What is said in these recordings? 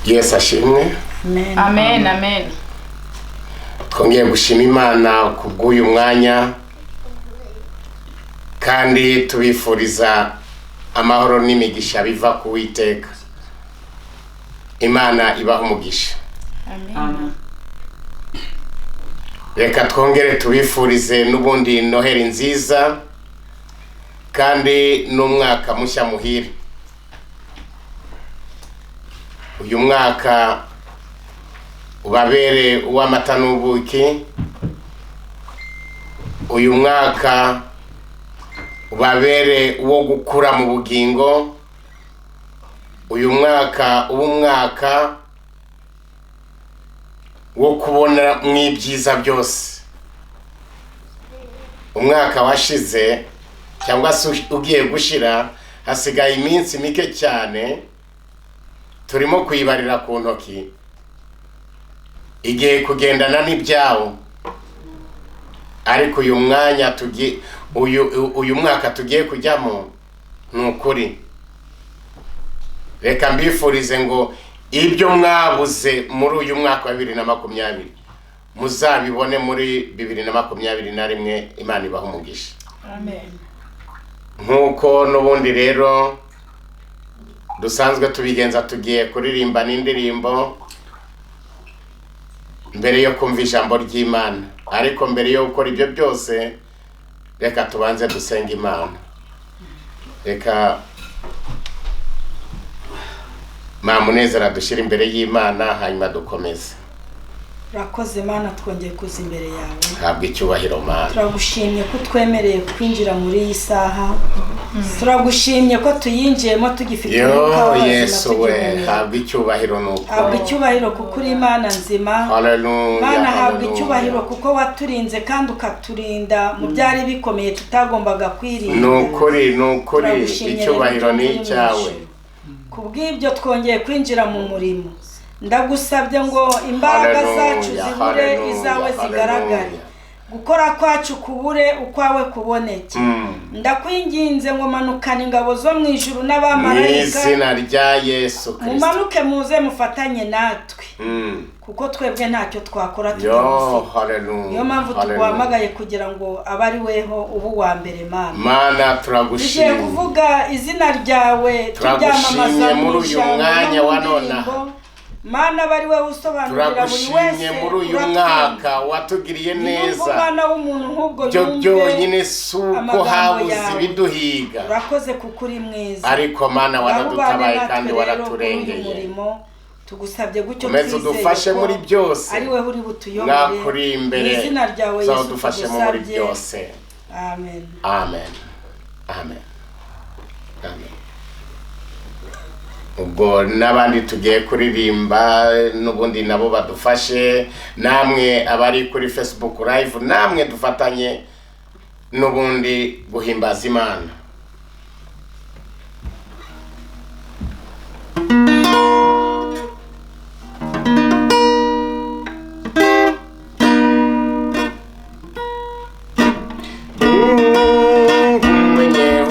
Yesu ashimwe. Amen. Amen, amen. Twongeye gushima Imana kubw'uyu mwanya kandi tubifuriza amahoro n'imigisha biva ku Uwiteka. Imana ibaha umugisha. Amen. Reka twongere tubifurize n'ubundi Noheli nziza kandi n'umwaka mushya muhire. Uyu mwaka ubabere uw'amata n'ubuki. Uyu mwaka ubabere uwo gukura mu bugingo. Uyu mwaka umwaka wo kubona mw'ibyiza byose. Umwaka washize cyangwa se ugiye gushira, hasigaye iminsi mike cyane, turimo kuyibarira ku ntoki. Igihe kugendana n'ibyawo, ariko uyu mwanya uyu mwaka tugiye kujyamo nukuri. Reka mbifurize ngo ibyo mwabuze muri uyu mwaka wa 2020 muzabibone muri 2021. Imana ibaha umugisha. Amen. Nkuko n'ubundi rero dusanzwe tubigenza, tugiye kuririmba n'indirimbo mbere yo kumva ijambo ry'Imana. Ariko mbere yo gukora ibyo byose, reka tubanze dusenga Imana. Reka Munezero dushyira imbere y'Imana, hanyuma dukomeze. Urakoze Mana, twongeye kuza imbere yawe. Habwa icyubahiro Mana. Turagushimye ko twemereye kwinjira muri iyi saha. Turagushimye ko tuyinjiyemo tugifite umwuka wawe. Yesu we, habwa icyubahiro nuko. Habwa icyubahiro kuko uri Imana nzima. Hallelujah. Mana, habwa icyubahiro kuko waturinze kandi ukaturinda mu byari bikomeye tutagombaga kwirinda. Nukuri icyubahiro ni icyawe. Kubw'ibyo twongeye kwinjira mu murimo. Ndagusabye ngo imbaraga zacu zibure, izawe zigaragare. Gukora kwacu kubure, ukwawe kuboneke. Ndakwinginze ngo manukane ingabo zo mu ijuru n'abamarayika. Mu izina rya Yesu Kristo. Mumanuke muze mufatanye natwe. Kuko twebwe ntacyo twakora tudafite. Niyo mpamvu tuguhamagaye kugira ngo abe ari weho ubu wa mbere Mana. Mana turagushimye. Tugiye kuvuga izina ryawe, turyamamaza muri uyu mwanya wa none. Mana, bari wewe usobanurira buri wese muri uyu mwaka watugiriye neza. Umwana w'umuntu nk'ubwo yumve byonyine suko habuze ibiduhiga. Urakoze kuko uri mwiza. Ariko Mana waradutabaye kandi waraturengeye. Tugusabye gutyo twizeye udufashe muri byose. Ari wewe uri butuyobore. Nakuri imbere. Izina ryawe Yesu udufashe muri byose. Amen. Amen. Amen. Amen. Ubwo n'abandi tugiye kuririmba n'ubundi nabo badufashe. Namwe abari kuri Facebook live, namwe dufatanye n'ubundi guhimbaza Imana. Mwenye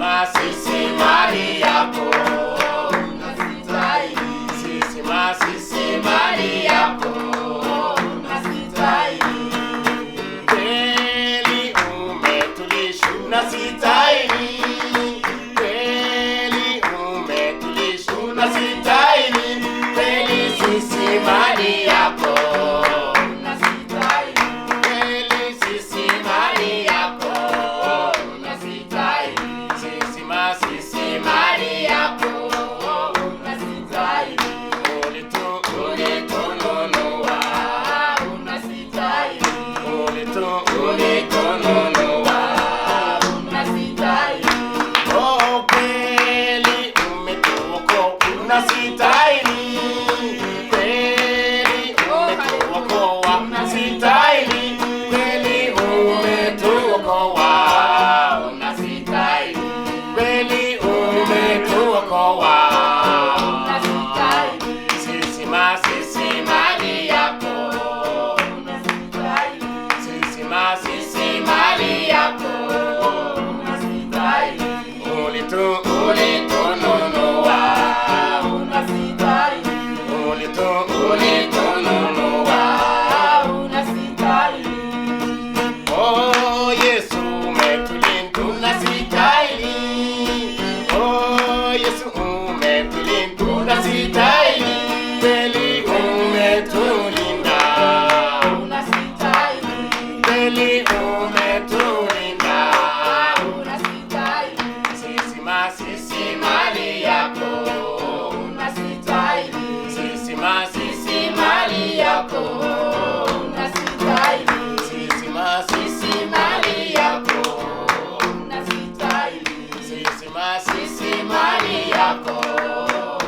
Sisi mali yako unastahili. Sisi mali yako unastahili. Kweli umetulisha unastahili. Kweli umetulisha unastahili. Kweli sisi mali yako unastahili. Kweli sisi mali yako unastahili. Sisi mali yako unastahili. Ulitununua unastahili. Ulitununua unastahili. Oh, kweli umetuokoa unastahili. Kweli umetuokoa unastahili. Kweli umetuokoa unastahili. Kweli umetuokoa unastahili. Sisi mali yako unastahili. Sisi mali yako unastahili. Ulitununua unastahili. Ulitununua unastahili. Oh, Yesu umetulinda unastahili. Oh, Yesu umetulinda unastahili. Kweli umetulinda unastahili. Kweli umetulinda unastahili. Sisi mali yako unastahili. Sisi mali yako unastahili. Sisi mali yako unastahili. Sisi mali yako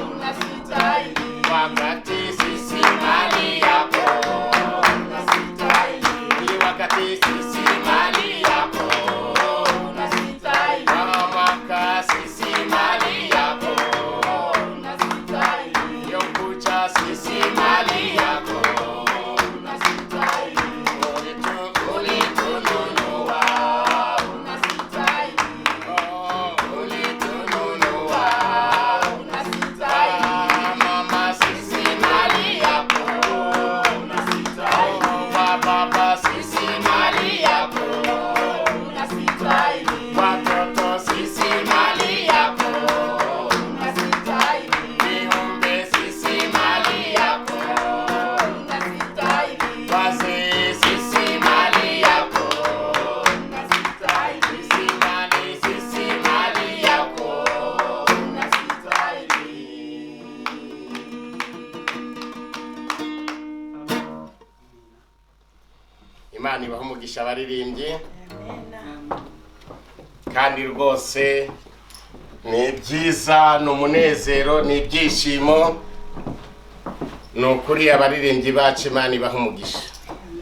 unastahili. Wakati sisi mali yako unastahili. Wakati sisi mali yako unastahili. Mwaka sisi mali yako unastahili. Yokucha sisi mali yako unastahili. Ulitununua unastahili. Ulitununua unastahili. Mama sisi mali yako unastahili. Baba sisi mali yako unastahili. Watoto sisi mali yako unastahili. Viumbe sisi mali yako unastahili. Wazee sisi mali yako unastahili. Sisi mali yako unastahili. Imana ibahe umugisha abaririmbyi. Kandi rwose ni byiza, ni umunezero, ni ibyishimo. Ni ukuri abaririmbyi bacu Imana ibahe umugisha.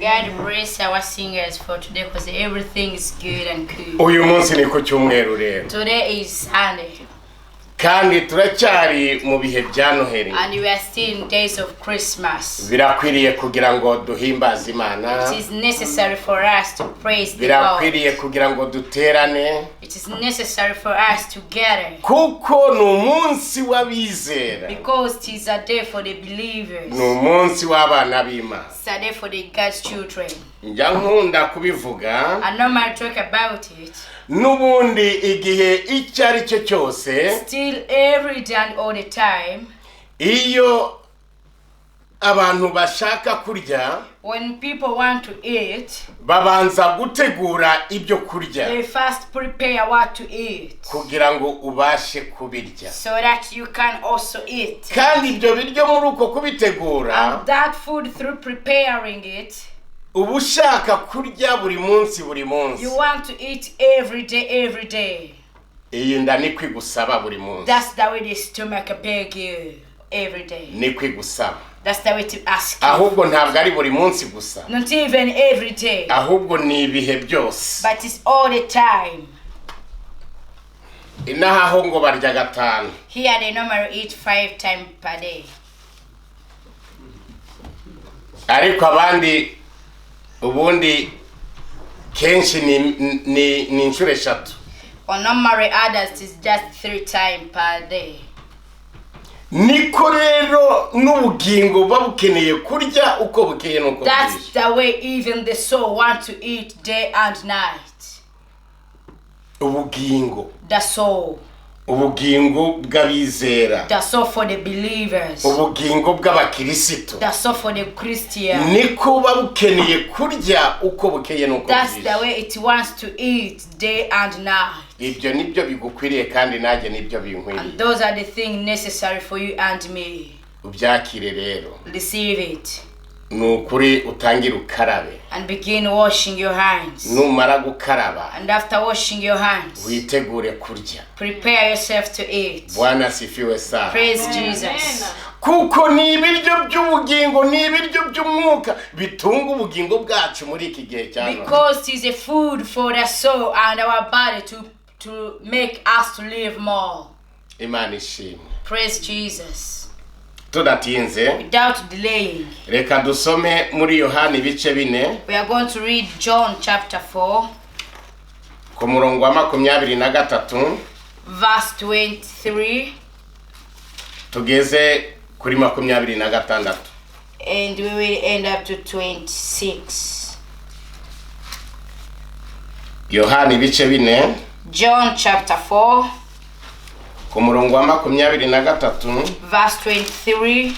God bless our singers for today because everything is good and cool. Uyu munsi ni ku cyumweru rero. Today is Sunday. Kandi turacyari mu bihe bya Noheli. And we are still in days of Christmas. Birakwiriye kugira ngo duhimbaze Imana. It is necessary for us to praise the Lord. Birakwiriye kugira ngo duterane. It is necessary for us to gather. Kuko ni umunsi w'abizera. Because it is a day for the believers. Ni umunsi w'abana b'Imana. It's a day for the God's children. Njya nkunda kubivuga. I normally talk about it. Nubundi igihe icyo ari cyo cyose. Still every day and all the time. Iyo abantu bashaka kurya. When people want to eat. Babanza gutegura ibyo kurya. They first prepare what to eat. Kugira ngo ubashe kubirya. So that you can also eat. Kandi ibyo biryo muri uko kubitegura. And that food through preparing it. Ubushaka kurya buri munsi buri munsi. You want to eat every day. Iyi nda ni kwigusaba buri munsi. That's the way the stomach beg you every day. Ni kwigusaba. That's the way to ask you. Ahubwo ntabwo ari buri munsi gusa. Not even every day. Ahubwo ni ibihe byose. But it's all the time. Inaha ho ngo barya gatanu. Here they normally eat 5 times per day. Ariko abandi ubundi kenshi ni inshuro eshatu. For normally adults, it's just 3 times per day. niko rero n'ubugingo babukeneye kurya uko bukeye nuko That's bwije. the way even the soul wants to eat day and night. Ubugingo The soul. ubugingo bw'abizera, The soul for the believers. ubugingo bw'abakirisitu, The soul for the Christian. niko babukeneye kurya uko bukeye nuko That's the bwije. way it wants to eat day and night. Ibyo nibyo bigukwiriye kandi nanjye nibyo binkwiriye. And those are the things necessary for you and me. Ubyakire rero, Receive it. nukuri utangire ukarabe, And begin washing your hands. numara gukaraba And after washing your hands, witegure kurya. prepare yourself to eat. Bwana sifiwe sana. Praise Jesus. Kuko ni ibiryo by'ubugingo, ni ibiryo by'umwuka bitunga ubugingo bwacu muri iki gihe cya none. Because it is a food for the soul and our body to make us to live more. Imana ishimwe. Praise Jesus. Tudatinze, Without delaying, reka dusome muri Yohana ibice 4 we are going to read John chapter 4, ku murongo wa 23 verse 23, tugeze kuri 26. and we will end up to 26. Yohana ibice 4 John chapter 4, ku murongo wa 23 verse 23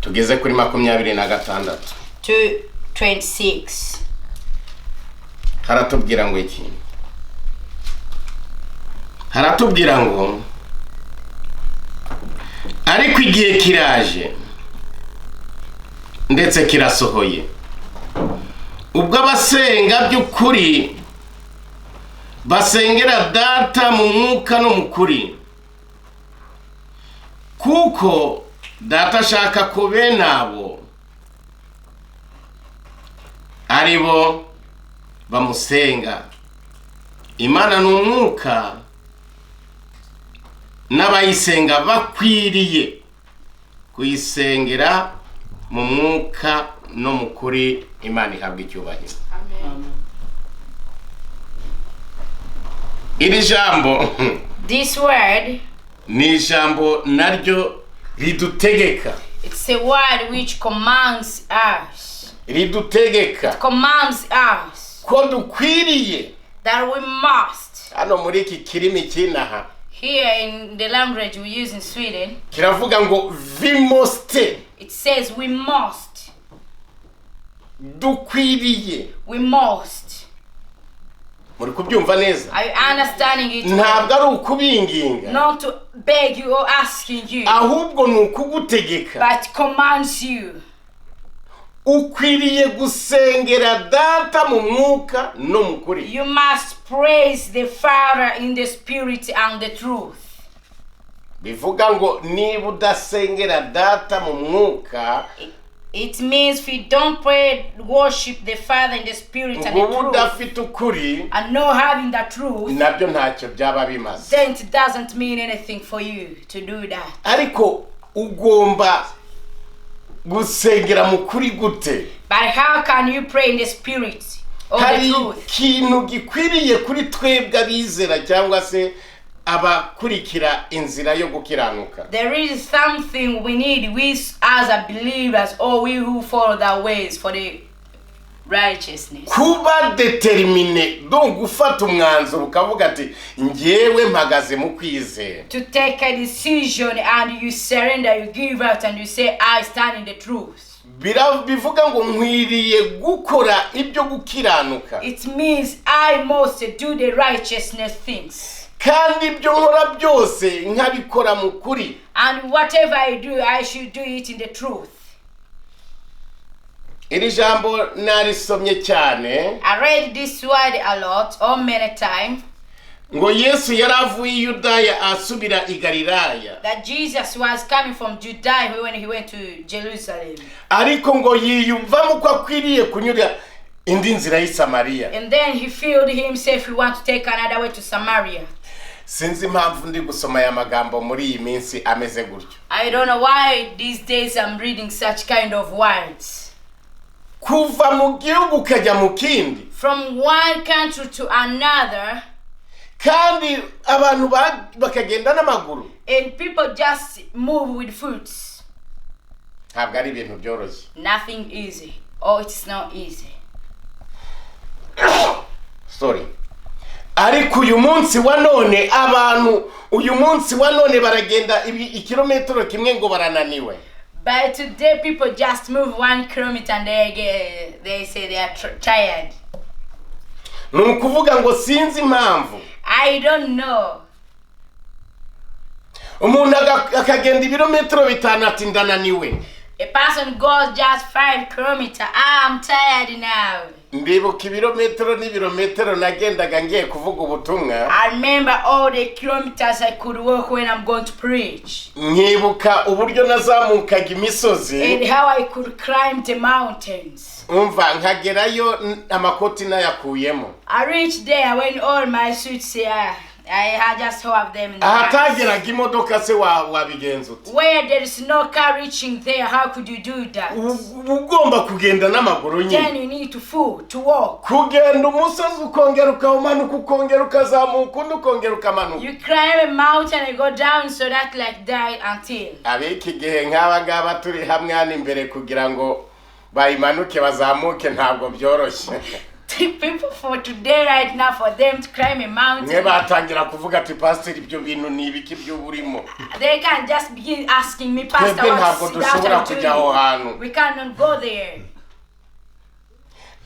tugeze kuri 26. to 26. Haratubwira ngo iki? Haratubwira ngo ariko igihe kiraje ndetse kirasohoye, ubwo abasenga by'ukuri basengera Data mu mwuka no mu kuri, kuko Data ashaka ko bene abo ari bo bamusenga. Imana ni umwuka, n'abayisenga bakwiriye kuyisengera mu mwuka no mu kuri. Imana ihabwa icyubahiro. Iri jambo This word, ni ijambo naryo ridutegeka, it's a word which commands us. ridutegeka Commands us ko dukwiriye. that we must. Hano muri iki kirimi kinaha Here in the language we use in Sweden, kiravuga ngo vi måste, it says we must. dukwiriye. We must. Muri kubyumva neza? Are you understanding it? Ntabwo ari ukubinginga, Not to beg you or asking you, ahubwo ni ukugutegeka. but commands you. Ukwiriye gusengera Data mu mwuka no mu kuri. You must praise the Father in the Spirit and the truth. Bivuga ngo niba udasengera Data mu mwuka, It means if you don't pray, worship the Father in the Spirit and the ngo truth, udafite ukuri, and not having the truth, nabyo ntacyo byaba bimaze. then it doesn't mean anything for you to do that. Ariko ugomba gusengera mu kuri gute? But how can you pray in the Spirit or the Hari truth? ikintu gikwiriye kuri twebwe abizera cyangwa se abakurikira inzira yo gukiranuka. There is something we need, we as a believers, or we who follow the ways for the righteousness. Kuba determine, donc gufata umwanzuro ukavuga ati njyewe mpagaze mu kwizera. To take a decision and you surrender, you give out and you say, I stand in the truth. Bivuga ngo nkwiriye gukora ibyo gukiranuka. It means I must do the righteousness things. Kandi ibyo nkora byose nkabikora mu kuri. And whatever I do, I should do it in the truth. Iri jambo narisomye cyane. I read this word a lot, or many times, Ngo Yesu yaravuye i Yudaya asubira i Galilaya. that Jesus was coming from Judea when he went to Jerusalem. Ariko ngo yiyumvamo ko akwiriye kunyura indi nzira y'i Samariya. And then he filled himself, he want to take another way to Samaria. Sinzi impamvu ndi gusoma aya magambo muri iyi minsi ameze gutyo. I don't know why these days I'm reading such kind of words. kuva mu gihugu ukajya mu kindi, from one country to another, kandi abantu bakagenda n'amaguru. and people just move with foot. Ntabwo ari ibintu byoroshye. Nothing easy. Oh, it's not easy. Sorry. Ariko uyu munsi wa none abantu uyu munsi wa none baragenda ikilometero kimwe ngo barananiwe. But today people just move 1 kilometer and they say they are tired. Nukuvuga ngo sinzi impamvu. I don't know. Umuntu akagenda ibirometero 5 ati ndananiwe. A person goes just 5 kilometers. I'm tired now. Ndibuka ibirometero n'ibirometero nagendaga ngiye kuvuga ubutumwa. I remember all the kilometers I could walk when I'm going to preach. Nkibuka uburyo nazamukaga imisozi. And how I could climb the mountains. Umva nkagerayo amakoti nayakuyemo. I reached there when all my suits here. I had just have them in the ahatageraga imodoka se wabigenza uti. Where there is no car reaching there, how could you do that? Ugomba kugenda n'amaguru nyine. Then you need to walk. Kugenda umusozi ukongera ukamanuka ukongera ukazamuka undi ukongera ukamanuka. You climb a mountain and go down so that like that until. Abiki gihe nk'aba ngaba turi hamwe hano imbere kugira ngo bayimanuke bazamuke ntabwo byoroshye. People for today right now for them to climb a mountain. Batangira kuvuga ati pastor ibyo bintu ni ibiki byo burimo. They can just begin asking me, pastor, what is we cannot go there.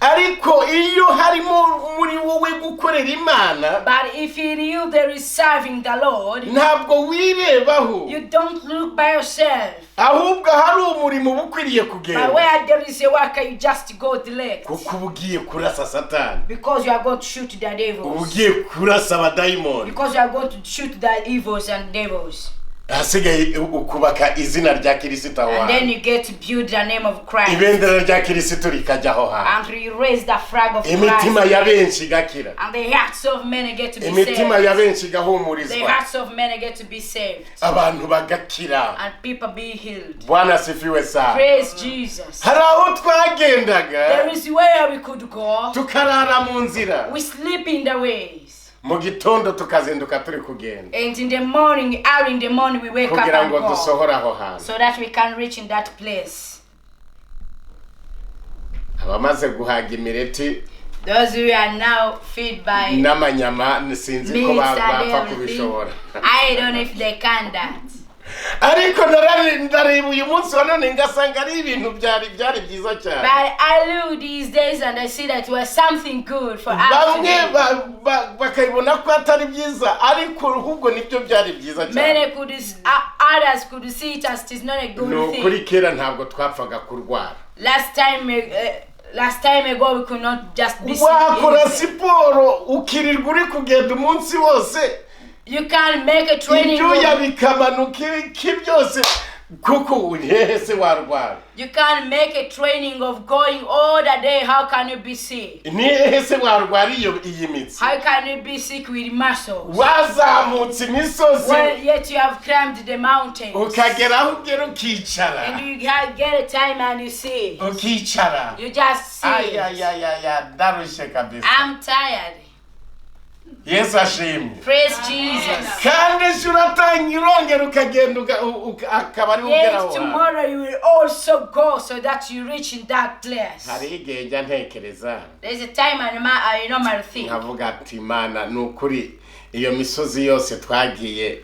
Ariko iyo harimo muri wowe gukorera Imana, but if in you there is serving the Lord, ntabwo wirebaho. You don't look by yourself. Ahubwo hari umurimo bukwiriye kugenda. But where there is a worker, you just go direct. Kuko ugiye kurasa Satani. Because you are going to shoot the devils. Ugiye kurasa abadayimoni. Because you are going to shoot the evils and devils. Hasigaye ukubaka izina rya Kristo aho. And then you get to build the name of Christ. Ibendera rya Kristo rikajyaho ha. And you raise the flag of Christ. Imitima ya benshi gakira. And the hearts of men get to be saved. Imitima ya benshi gahumurizwa. The hearts of men get to be saved. Abantu bagakira. And people be healed. Bwana sifiwe sana. Praise Jesus. Hari aho twagendaga. There is where we could go. Tukarara mu nzira. We sleep in the ways. Mu gitondo tukazinduka turi kugenda. And in the morning, early in the morning, we wake up and go. So that we can reach in that place. Abamaze guhaga imireti. Those who are now fed by n'amanyama sinzi ko bapfa kubishobora. I don't know if they can that. Ariko ndareba uyu munsi wa none ngasanga ari ibintu byari byiza cyane. But I look these days and I see that it was something good for us. Bamwe bakayibona ko atari byiza ariko ahubwo nibyo byari byiza cyane. Many could others could see it as it is not a good thing. No kuri kera ntabwo twapfaga kurwara. Last time ago we could not just be sick. Wakora siporo ukirirwa uri kugenda umunsi wose. You can make a training. You can make a training of going all the day. How can you be sick? How can you be sick with muscles? Well, yet you have climbed the mountains. And you get a time and you see. You just see. I'm tired. Yes, ashimwe. Praise Jesus. Kandi shuratangira ukagenda akabari ugeraho. Yes, tomorrow you will also go so that you reach in that place. Hari igihe njya ntekereza. There's a time I normally think. Nkavuga ati Imana nukuri iyo misozi yose twagiye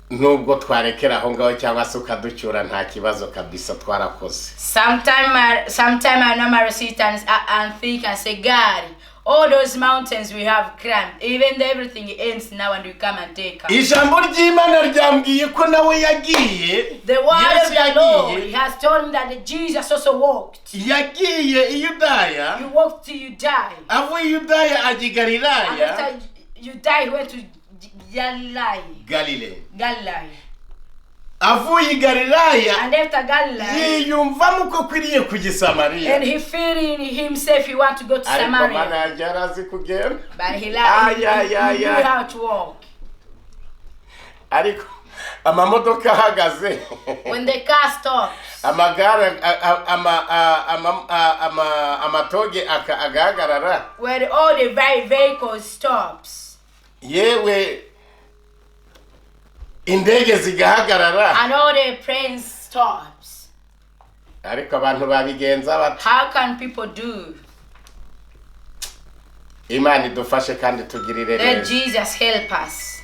nubwo twarekera aho ngaho cyangwa se ukaducyura nta kibazo kabisa twarakoze. Sometime I normally sit and think and say, God, all those mountains we have climbed, even everything ends now and you come and take us. Ijambo ry'Imana ryambwiye ko nawe yagiye. The word of the Lord has told him that Jesus also walked. Yagiye i Yudaya. You walked till you die. Avuye Yudaya ajya Galilaya. And after you die, you went to Galilee. Avuye Galilaya. And after Galilee. Yiyumvamo ko kwiriye kujya Samaria. And he feeling himself he want to go to Samaria. But he knew how to walk. Ariko amamodoka ahagaze when the car stops, amagare amatoge agahagarara, when all the vehicles stops, yewe indege zigahagarara, and all the planes stops, ariko abantu babigenza bati. how can people do? Imana idufashe kandi tugirire Let neza. Jesus help us.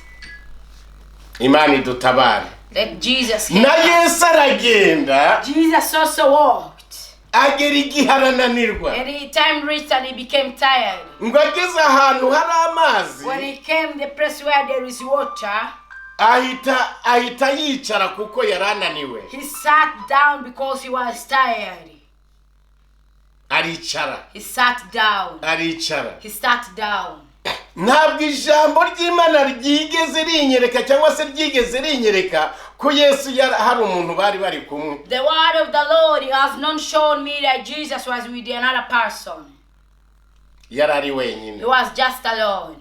Imana idutabare. Let Jesus help Na us. Yesu aragenda Jesus also walked. agera igihe arananirwa, And the time reached and he became tired. ngo ageze ahantu hari amazi When he came the place where there is water, ahita yicara kuko yarananiwe. he sat down because he was tired. Aricara, He sat down. aricara. He sat down. Ntabwo ijambo ry'Imana ryigeze rinyereka cyangwa se ryigeze rinyereka ko Yesu hari umuntu bari kumwe. The word of the Lord has not shown me that Jesus was with another person. Yarari wenyine. He was just alone.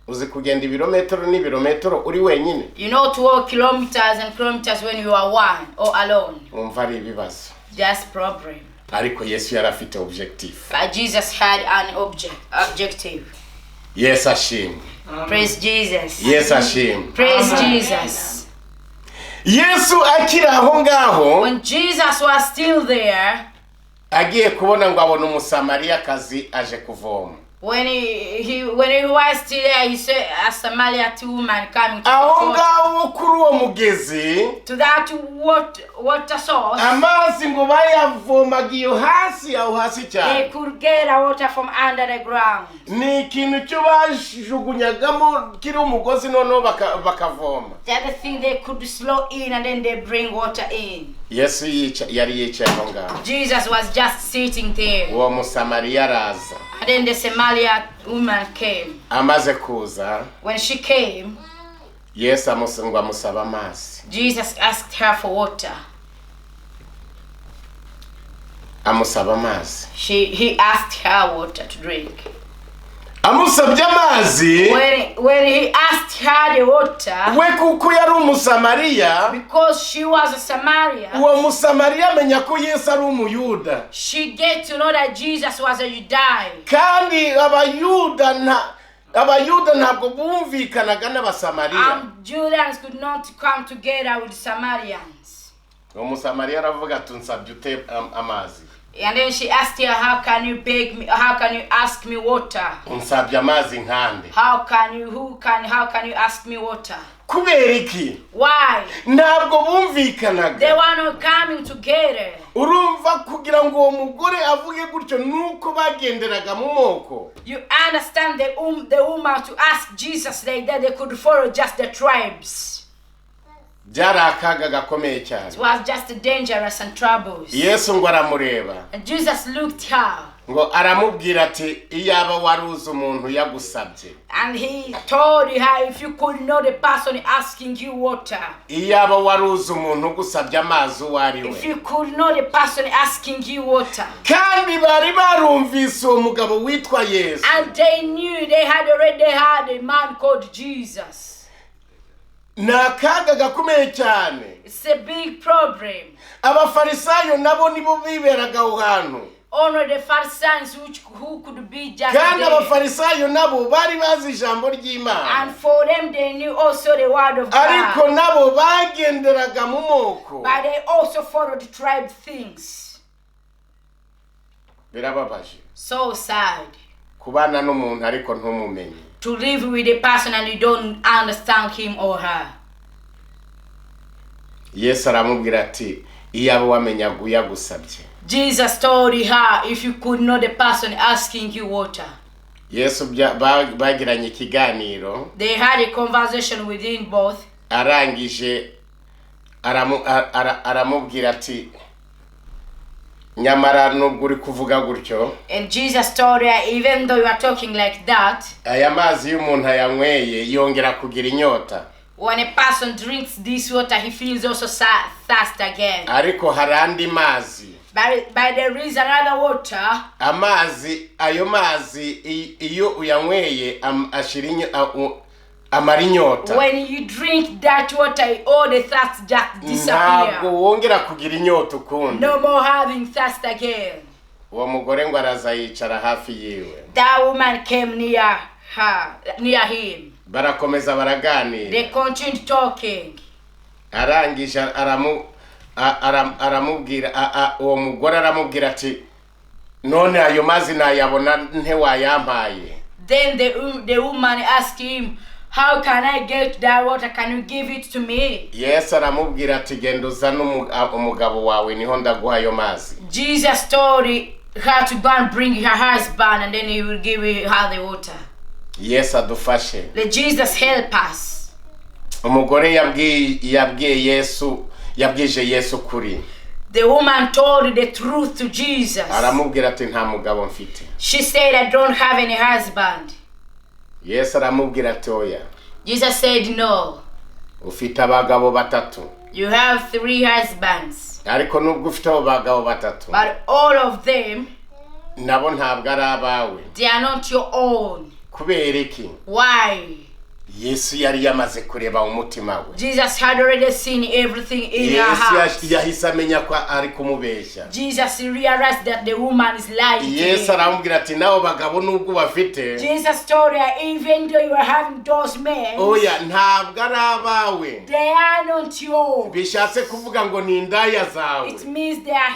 Uzi kugenda ibirometero n'ibirometero uri wenyine. You know, to walk kilometers and kilometers when you are one or alone. Umva ari ibibazo. Just problem. Ariko Yesu yarafite objective. But Jesus had an objective. Yesu ashimwe. Praise Jesus. Yesu ashimwe. Praise Jesus. Yesu akiri aho ngaho, When Jesus was still there, agiye kubona ngo abona umusamariyakazi aje kuvoma. when he was still there, he saw a Samaritan woman coming to Aho the water. ngaho kuri uwo mugezi, To that water source, amazi ngo bayavomaga iyo hasi, aho hasi they cyane. could get a water from under the ground. Ni ikintu cyo bajugunyagamo kiri umugozi noneho bakavoma. The other thing, they could slow in and then they bring water in. Yesu yari yicaye aho ngaho. Jesus was just sitting there. Uwo musamariya araza. And then the Samaritan woman came. Amaze kuza, When she came, Yesu amusaba amazi. Jesus asked her for water. Amusaba amazi. He asked her water to drink. Amusabye amazi, When he asked her the water, we kuko yari umusamariya, because she was a Samaritan, uwo musamariya amenya ko Yesu ari umuyuda. she get to know that Jesus was a Judean. Kandi abayuda ntabwo bumvikanaga n'abasamariya. And Judeans could not come together with Samaritans. Uwo musamariya aravuga ati nsabye ute amazi. And then she asked her, how can you beg me? How can you ask me water? Nsabye amazi nkande. How can you ask me water? Kubera iki? Why? Ntabwo bumvikanaga. They were not coming together. Urumva kugira ngo uwo mugore avuge gutyo nuko bagenderaga mu moko. You understand the woman to ask Jesus like that, they could follow just the tribes. Byari akaga gakomeye cyane. It was just dangerous and troubles. Yesu ngo aramureba. And Jesus looked her. Ngo aramubwira ati iyaba waruzi umuntu yagusabye. And he told her, if you could know the person asking you water. Iyaba waruzi umuntu ugusabye amazi uwari If we. you could know the person asking you water. Kandi bari barumvise uwo mugabo witwa Yesu. And they knew they had already had a man called Jesus. Ni akaga gakomeye cyane. It's a big problem. Abafarisayo nabo nibo biberaga aho hantu. Only the Pharisees who could be just Kandi there. abafarisayo nabo bari bazi ijambo ry'Imana. And for them they knew also the word of Ariko God. nabo bagenderaga mu moko. But they also followed tribe things. Birababaje. So sad. Kubana n'umuntu ariko ntumumenye. To live with a person and you don't understand him or her. Yesu aramubwira ati iyaba wamenyaga uyagusabye. Jesus told her, if you could know the person asking you water. Yesu bagiranye ikiganiro. They had a conversation within both. Arangije aramubwira ati nyamara nubwo uri kuvuga gutyo. And Jesus told her, even though you are talking like that, aya mazi y'umuntu ayanyweye yongera kugira inyota. when a person drinks this water, he feels also thirst again. Ariko hari andi mazi. But there is another water. Ayo mazi iyo uyanyweye amara inyota When you drink that water, all the thirst just disappear. ntabwo wongera kugira inyota ukundi. No more having thirst again. uwo mugore ngo araza yicara hafi yiwe. That woman came near him. barakomeza baraganira. They continued talking. arangije aramubwira uwo mugore aramubwira ati none ayo mazi nayabona nte wayampaye. Then the woman asked him, how can I get that water? Can you give it to me? Yesu aramubwira ati genda uzane umugabo wawe niho ndaguha ayo mazi. Jesus told her to go and bring her husband, and then he will give her the water. Yesu adufashe. Let Jesus help us. umugore yabwiye Yesu kuri. The woman told the truth to Jesus. aramubwira ati nta mugabo mfite. She said, I don't have any husband. Yesu aramubwira ati oya. Jesus said, no. ufite abagabo batatu. You have 3 husbands. ariko nubwo ufite abo bagabo batatu, But all of them, nabo ntabwo ari abawe. they are not your own. kubera iki? Why? Yesu yari yamaze kureba umutima we. Jesus had already seen everything in her heart. Yesu yahise amenya ko ari kumubeshya. Jesus realized that the woman is lying to Yesu him. aramubwira ati nawe bagabo nubwo bafite, Jesus told her, even though you are having those men, oya ntabwo ari abawe. they are not yours. bishatse kuvuga ngo ni indaya zawe. It means they are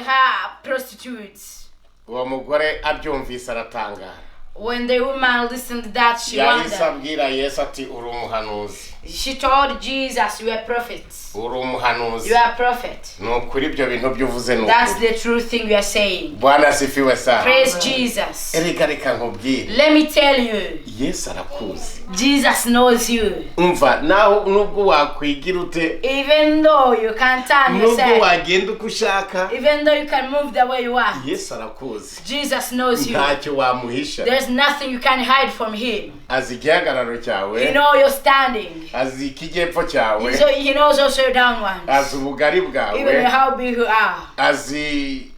her prostitutes. uwo mugore abyumvise aratangara. When the woman listened to that, she yahise wondered. abwira Yesu ati uri umuhanuzi. She told Jesus, you are prophets. uri umuhanuzi. You are a prophet. ni ukuri ibyo bintu byuvuze ni That's ukuri. the true thing we are saying. Bwana asifiwe sana. Praise Jesus. reka nkubwire, Let me tell you, Yesu arakuzi. Jesus knows you. umva naho nubwo wakwigira ute, Even though you can turn nubwo yourself, wagenda uko ushaka, even though you can move the way you want, Yesu arakuzi. Jesus knows you. ntacyo wamuhisha. There's nothing you can hide from him. azi igihagararo He cyawe, knows your standing. azi ikijyepfo cyawe, He knows also your downward. azi ubugari Even bwawe, how big you are, azi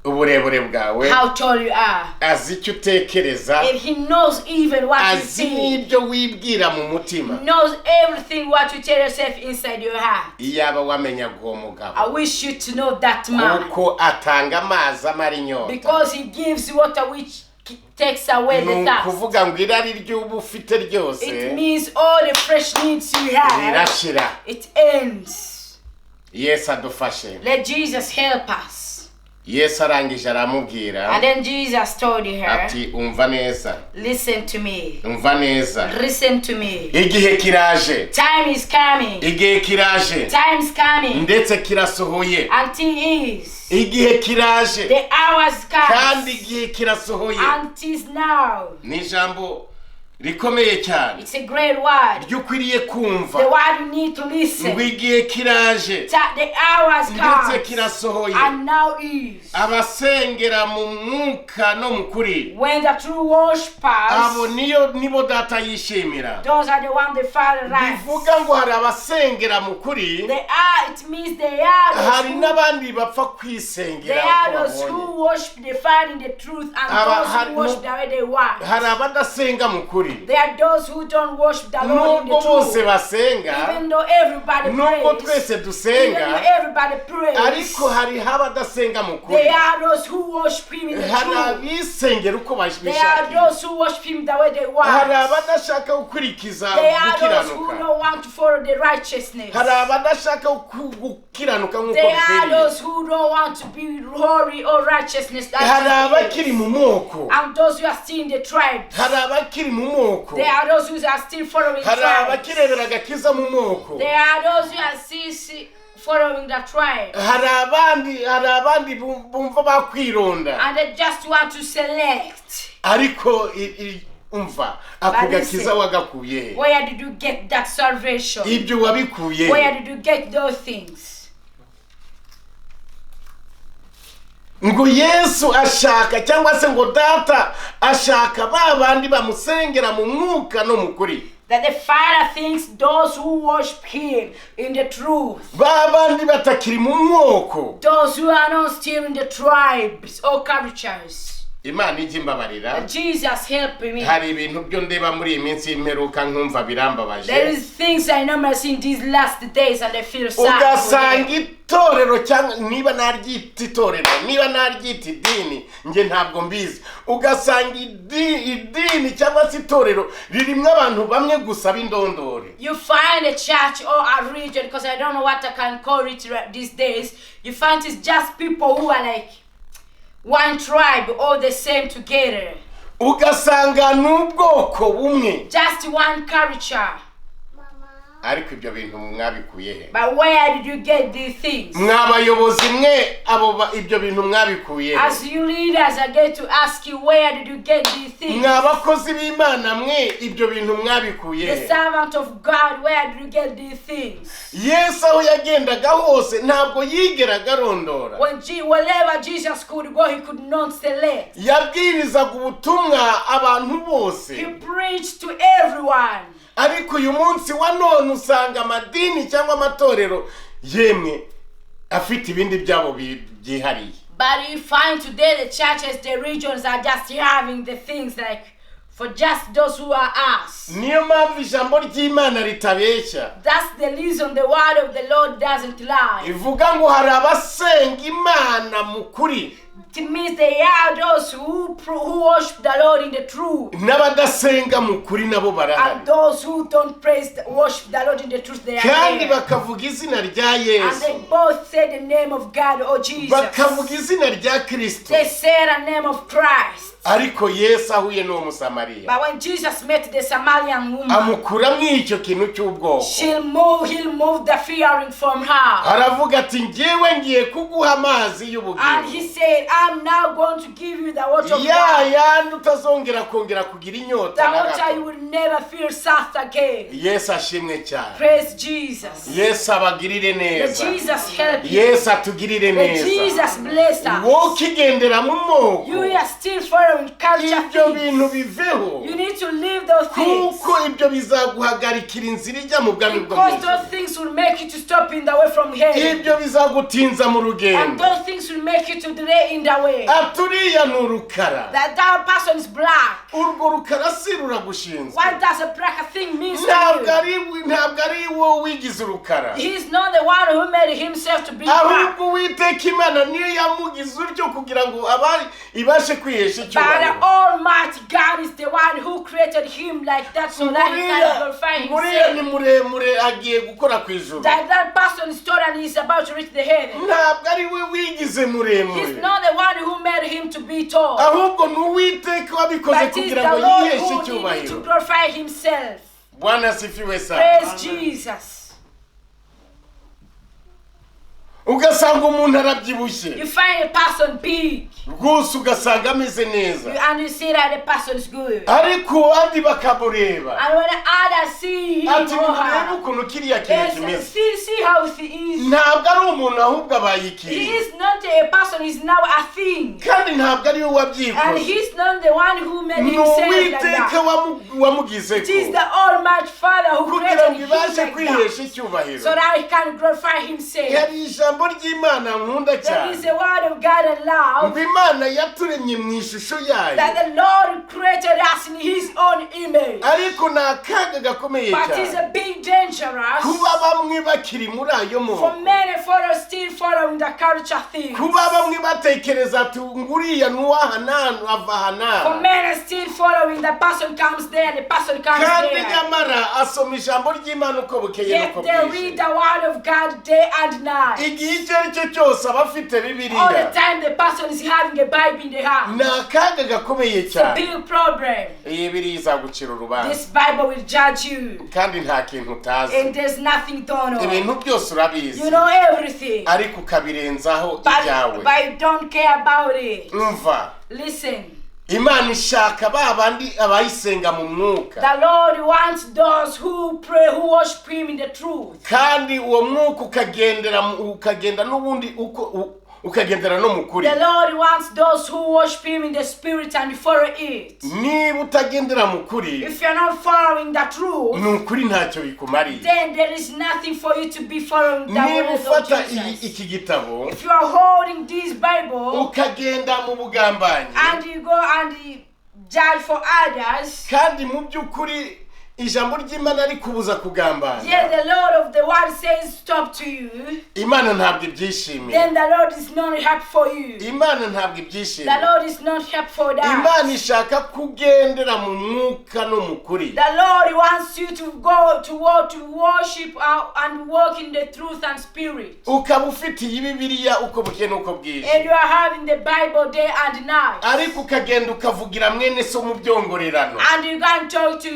uburebure bwawe, how tall you are. azi icyo utekereza, And he knows even what you azi think. n'ibyo wibwira mu mutima. Knows everything what you tell yourself inside your heart. iyaba wamenyaga uwo mugabo I wish you to know that man. kuko atanga amazi amara inyota. Because he gives water which takes away the ni thirst. ukuvuga ngo irari ry'uba ufite ryose It means all the fresh needs you have, rirashira. it ends. Yesu adufashe. Let Jesus help us. Yesu arangije aramubwira And then Jesus told her, ati umva neza, listen to me. umva neza, Listen to me. igihe kiraje, Time is coming. igihe kiraje Time is coming. ndetse kirasohoye. Until is. igihe kiraje The hours kandi comes. igihe kirasohoye. Until now. ni ijambo rikomeye cyane It's a great word. ryo ukwiriye The kumva word you need to listen. ngo igihe kiraje The hours ndetse come. kirasohoye. And now is. abasengera mu mwuka no mu kuri, When the true worshippers, abo nibo data yishimira. those are the ones the Father likes. bivuga ngo hari abasengera mu kuri, They are, it means they are hari those who, n'abandi bapfa they kwisengera are uko those babonye. who worship the Father in the truth, and those who worship the way they want. hari abadasenga mu kuri, There are those who don't worship the Lord in nubwo the bose truth. basenga, Even though everybody nubwo prays, twese even dusenga, though everybody prays, ariko hariho abadasenga mu kuri. they are those who worship Him in the hari truth. abisengera uko They are bishakiye. those who worship Him the way they hari want. abadashaka gukurikiza They are those who gukiranuka. don't want to follow the righteousness. hari abadashaka gukiranuka nk'uko They are bikwiriye. those who don't want to be holy or righteousness. hari That abakiri mu moko, and those who are still in the tribes. hari abakiri mu moko, They are those who are still following hari tribes. abakirebera agakiza mu moko, They are those who are still following the tribe. hari abandi bumva bakwironda, And they just want to select. ariko umva ako But gakiza listen, wagakuye he? where did you get that salvation? ibyo wabikuye Where he? did you get those things? ngo Yesu ashaka cyangwa se ngo data ashaka ba bandi bamusengera mu mwuka no mu kuri. That the Father thinks those who worship Him in the truth, ba bandi batakiri mu mwoko, those who are not still in the tribes or cultures. Imana ijya imbabarira. Jesus help me. Hari ibintu byo ndeba muri iyi minsi y'imperuka nkumva birambabaje. There is things I normally see in these last days and I feel sad. Ugasanga itorero cyangwa niba naryita itorero, niba naryita idini, nge ntabwo mbizi. Ugasanga idini cyangwa se itorero ririmo abantu bamwe gusa b'indondore. You find a church or a region, because I don't know what I can call it these days. You find it's just people who are like one tribe, all the same together. Ugasanga n'ubwoko bumwe. Just one culture. Ariko ibyo bintu mwabikuye he? But where did you get these things? Mwabayobozi mwe abo ibyo bintu mwabikuye he? As you leaders, I get to ask you, where did you get these things? Mwabakozi b'Imana mwe ibyo bintu mwabikuye he? The servant of God, where did you get these things? Yesu aho yagendaga hose ntabwo yigeraga arondora. Wherever Jesus could go, he could not select. Yabwirizaga ubutumwa abantu bose. He preached to everyone. Ariko uyu munsi wa none usanga amadini cyangwa amatorero yemwe afite ibindi byabo byihariye. But you find today the churches, the regions are just having the things like for just those who are us. Niyo mpamvu ijambo ry'Imana ritabeshya. That's the reason the word of the Lord doesn't lie. Ivuga ngo hari abasenga Imana mu kuri. It means they are those who worship the Lord in the truth. N'abadasenga mu kuri nabo barahari. And those who don't worship the Lord in the truth, they are kandi there. bakavuga izina rya Yesu. And they both say the name of God or Jesus. Bakavuga izina rya Kristo. They say the name of Christ. Ariko Yesu ahuye n'uwo Musamariya. But when Jesus met the Samaritan woman, amukuramo icyo kintu cy'ubwoko. he'll move the fearing from her. Aravuga ati ngewe ngiye kuguha amazi y'ubugingo. And he said, I'm now going to give you the water of ya life. yandi utazongera kongera kugira inyota The na water you gato. will never feel thirst again. Yesu ashimwe cyane. Praise Jesus. Yesu abagirire The neza. Jesus help you. Yesu atugirire The neza. Jesus bless us. wowe ukigendera mu moko. You are still following culture ibyo things. bintu biveho. You need to leave those things. kuko ibyo bizaguhagarikira inzira ijya mu bwami bwo mu Because ijuru. those things will make you to stop in the way from heaven. ibyo bizagutinza mu And rugendo. those things will make you to delay in the way. aturiya ni urukara. That person is black. urwo rukara si ruragushinzwe. What does a black thing mean to ntabwo ari wowe wigize urukara. you? He's not the one who made himself to be black. ahubwo Uwiteka Imana niyo yamugize utyo kugira ngo ibashe kwihesha But the icyubahiro. Almighty God is the one who created him like that, so that he can glorify muriya ni himself. muremure agiye gukora ku ijuru. That person is told and he's about to reach the heaven. ntabwo ari we wigize He's muremure. not the one who made him to be tall. ahubwo ni Uwiteka wabikoze But he's kugira the ngo Lord yiheshe who needed to icyubahiro. glorify himself. Bwana asifiwe sana. Praise Jesus. ugasanga umuntu arabyibushye. You find a person big rwose ugasanga ameze neza. and you see that the person is good. ariko abandi bakamureba. And when others see him ati or murebe her, ukuntu kiriya kintu they kimeze. see how he is. ntabwo ari umuntu ahubwo abaye He ikintu. is not a person, he's now a thing. kandi ntabwo ari we And wabyikoze. he's not the one who made ni himself like Uwiteka that. wamugize It is ko the Almighty Father who kugira created ngo him ibashe like kwihesha that, icyubahiro. so that he can glorify himself. hari ijambo ry'Imana nkunda There is cyane. a word of God and love ngo Imana yaturemye mu ishusho yayo. that the Lord created us in his own image. ariko ni akaga gakomeye But it's cyane a big dangerous kuba bamwe bakiri muri ayo for moko. many followers still following the culture things. kuba bamwe batekereza ati nguriya nuwaha nanu ava aha For nanu. many still following, the person comes there, the person comes kandi there. nyamara asoma ijambo ry'Imana uko bukeye Yet n'uko they read bwije. the word of God day and night. igihe icyo ari cyo cyose aba afite All Bibiliya. the time the person is having a Bible in the hand. ni akaga gakomeye It's a cyane. big problem. iyi Bibiliya izagucira urubanza. This Bible will judge you. kandi nta kintu utazi. And there's nothing done on. ibintu byose urabizi. You know everything. ariko ukabirenzaho ibyawe. But you don't care about it. umva Listen. Imana ishaka ba bandi abayisenga mu mwuka. The Lord wants those who pray, who worship Him in the truth. kandi uwo mwuka ukagenda n'ubundi ukagendera no mu kuri. The Lord wants those who worship Him in the Spirit and follow it. Niba utagendera mu kuri, If you're not following that rule, ni ukuri ntacyo bikumariye. then there is nothing for you to be following the Niba words of ufata Jesus. iki gitabo If you are holding this Bible ukagenda mu bugambanyi and you go and you judge for others, kandi mu by'ukuri ijambo ry'Imana rikubuza kugambana, yet the Lord of the world says stop to you, Imana ntabwo ibyishimiye. then the Lord is not happy for you. Imana ntabwo The ibyishimiye. Lord is not happy for Imana that. ishaka kugendera mu mwuka no mu kuri. The Lord wants you to go to worship and walk in the truth and spirit. Ukaba ufitiye Bibiliya uko bukeye n'uko bwije, And you are having the Bible day and night. ariko ukagenda ukavugira mwene so mu byongorerano. And you can talk to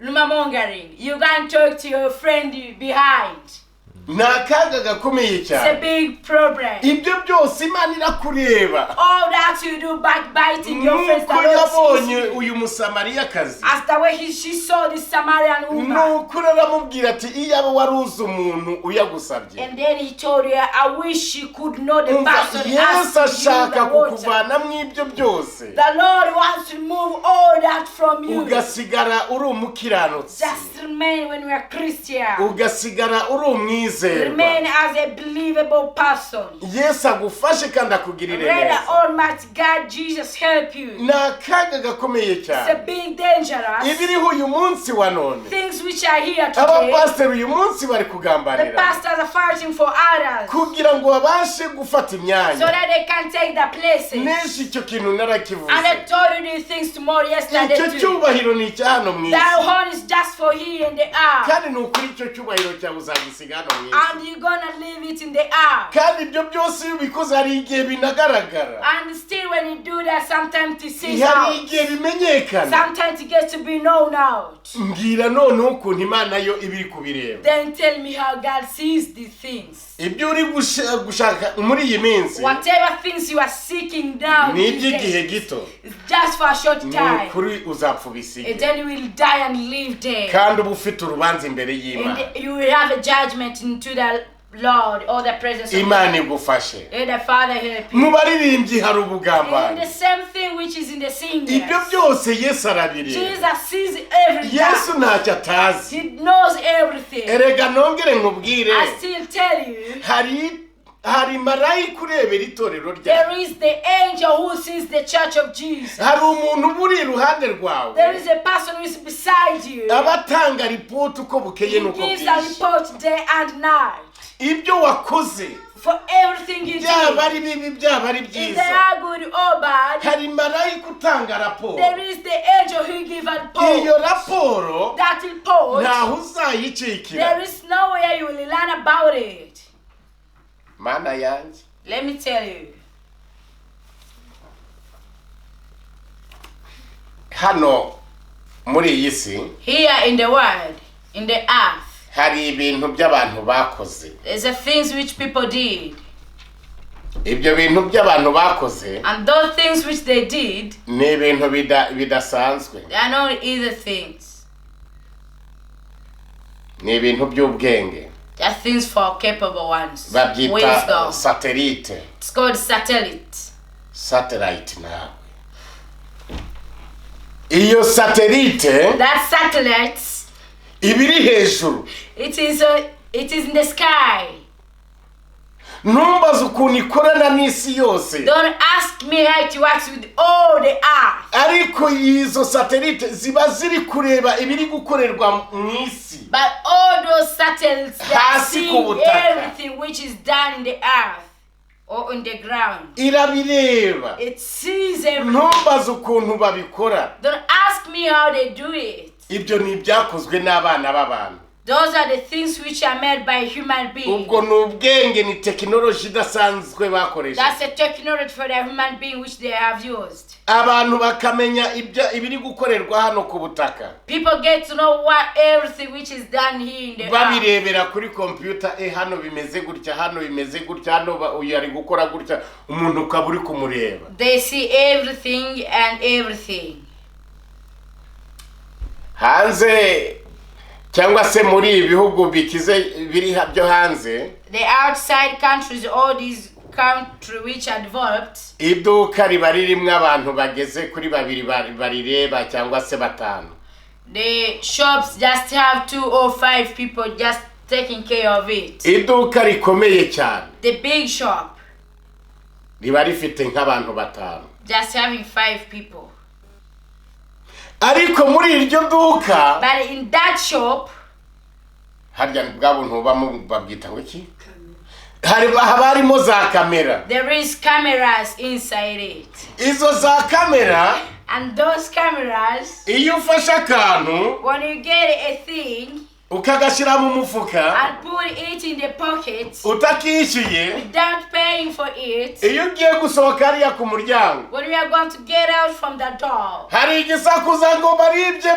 rumamongering. You can talk to your friend behind. Ni akaga gakomeye It's a cyane. big problem. Ibyo byose Imana irakureba. All that you do, backbiting your friends, the Nuko Lord yabonye sees you. uyu Musamariyakazi, As the way she saw this Samaritan woman. nuko aramubwira ati iyaba wari uzi umuntu uyagusabye. And then he told her, I wish you could know the Umva, person Yesu asking you ashaka the water. kukuvana mu ibyo byose The Lord wants to remove all that from you. ugasigara uri umukiranutsi, Just remain when we are Christian. ugasigara uri umwizerwa. Remain as a believable person. Yesu agufashe kandi akugirire Let the neza. Almighty God Jesus help you. Ni akaga gakomeye It's a cyane big dangerous. ibiriho uyu munsi wa none. Things which are here today. Abapasiteri uyu munsi bari The kugambanira pastors are fighting for others. kugira ngo babashe gufata So imyanya. that they can take the places. Neshi icyo kintu narakivuze. And I told you these things tomorrow, yesterday Icyo too. cyubahiro ni icya hano mu That isi, horn is just for here in the earth. kandi ni ukuri icyo cyubahiro cyawe uzagisiga hano mu isi. And you're gonna leave it in the earth. Kandi ibyo byose iyo ubikoze hari igihe binagaragara, And still when you do that, sometimes it sees hari out. igihe bimenyekana. Sometimes it gets to be known out. Mbwira none ukuntu Imana yo ibiri kubireba. Then tell me how God sees these things. Ibyo uri gushaka muri iyi minsi Whatever things you are seeking now, ni these iby'igihe days, gito, it's just for a short ni time. ukuri uzapfa And ubisige, then you will die and live there. kandi uba ufite urubanza imbere y'Imana. And you will have a judgment into the Lord or the presence of Imana God. igufashe. Let the Father help you. Mu baririmbyi hari And ubugambanyi. the same thing which is in the singers. Ibyo byose Yesu arabireba. Jesus sees everything. Yesu ntacyo atazi. He knows everything. Erega nongere nkubwire, I still tell you, hari marayika urebera itorero ryawe. there is the angel who sees the church of Jesus. Hari umuntu uba uri iruhande rwawe, There is a person who is beside you. aba atanga ripoti uko bukeye He n'uko gives a bwije. report day and night Ibyo wakoze for everything you byaba do. ari bibi byaba ari If they byiza, are good or bad, hari marayika utanga raporo. there is the angel who gives a Iyo report. raporo That report, ntaho uzayicikira. there is no way you will learn about it. Mana yanjye, Let me tell you. hano muri iyi si Here in the world, in the earth, hari ibintu by'abantu bakoze. there's a things which people did. Ibyo bintu by'abantu bakoze And those things which they did, ni ibintu bidasanzwe, they are not easy things. ni ibintu by'ubwenge. They are things for capable ones. Babyita Wisdom. satellite. It's called satellite. Satellite nawe. Iyo satellite That satellites, ibiri hejuru. it is in the sky. Ntumbaze ukuntu ikorana n'isi yose, Don't ask me how it works with all the earth. ariko izo satellite ziba ziri kureba ibiri gukorerwa mu isi. But all those satellites, they are Hasi ku seeing butaka. everything which is done in the earth or on the ground. Irabireba. It sees everything. Ntumbaze ukuntu babikora. Don't ask me how they do it. Ibyo ni ibyakozwe n'abana b'abantu. Those are the things which are made by human beings. Ubwo ni ubwenge, ni tekinoloji idasanzwe bakoresha. That's a technology for the human being which they have used. Abantu bakamenya ibiri gukorerwa hano ku butaka. People get to know what everything which is done here in the earth. Babirebera kuri computer, hano bimeze gutya, hano bimeze gutya, hano uyu ari gukora gutya, umuntu ukaba uri kumureba. They see everything and everything. Hanze cyangwa se muri ibihugu bikize biri byo hanze, the outside countries, all these countries which are developed, iduka riba ririmo abantu bageze kuri babiri barireba cyangwa se batanu. the shops just have 2 or 5 people just taking care of it. Iduka rikomeye cyane, The big shop riba rifite nk'abantu batanu. just having 5 people. Ariko muri iryo duka, But in that shop, harya bwa buntu babwita ngo iki, harimo za kamera. there is cameras inside it. Izo za kamera, And those cameras, iyo ufashe akantu when you get a thing ukagashyira mu mufuka and put it in the pocket utakishyuye, without paying for it, iyo ugiye gusohoka hariya ku muryango, when we are going to get out from the door, hari igisakuza ngo baribye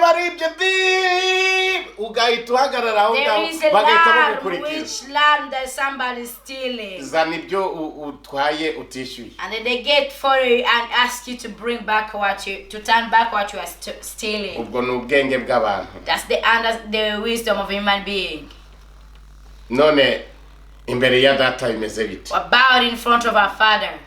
ugahita uhagarara aho there ngaho is a bagahita alarm bagukurikiza. which alarm that somebody is stealing. Zana ibyo utwaye utishyuye. And then they get for you and ask you to bring back to turn back what you are stealing. Ubwo ni ubwenge bw'abantu. That's the wisdom of a human being. None imbere ya data bimeze bite? We're bowed in front of our Father.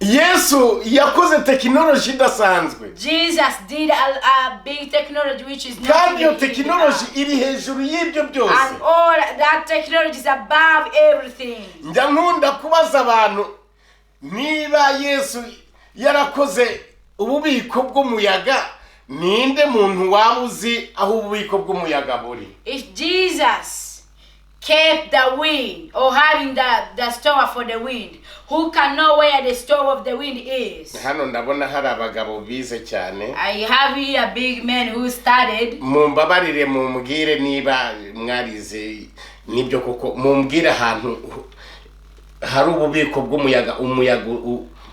Yesu yakoze technology idasanzwe. Jesus did a big technology which is not Kandi iyo even technology iri hejuru y'ibyo byose. and all that technology is above everything. Njya nkunda kubaza abantu niba Yesu yarakoze ububiko bw'umuyaga, ninde muntu waba uzi aho ububiko bw'umuyaga buri? If Jesus kept the wind or having the store for the wind, who can know where the store of the wind is? Hano ndabona hari abagabo bize cyane. I have here a big man who studied. Mumbabarire mumbwire niba mwarize nibyo koko, mumbwire ahantu hari ububiko bw'umuyaga, umuyaga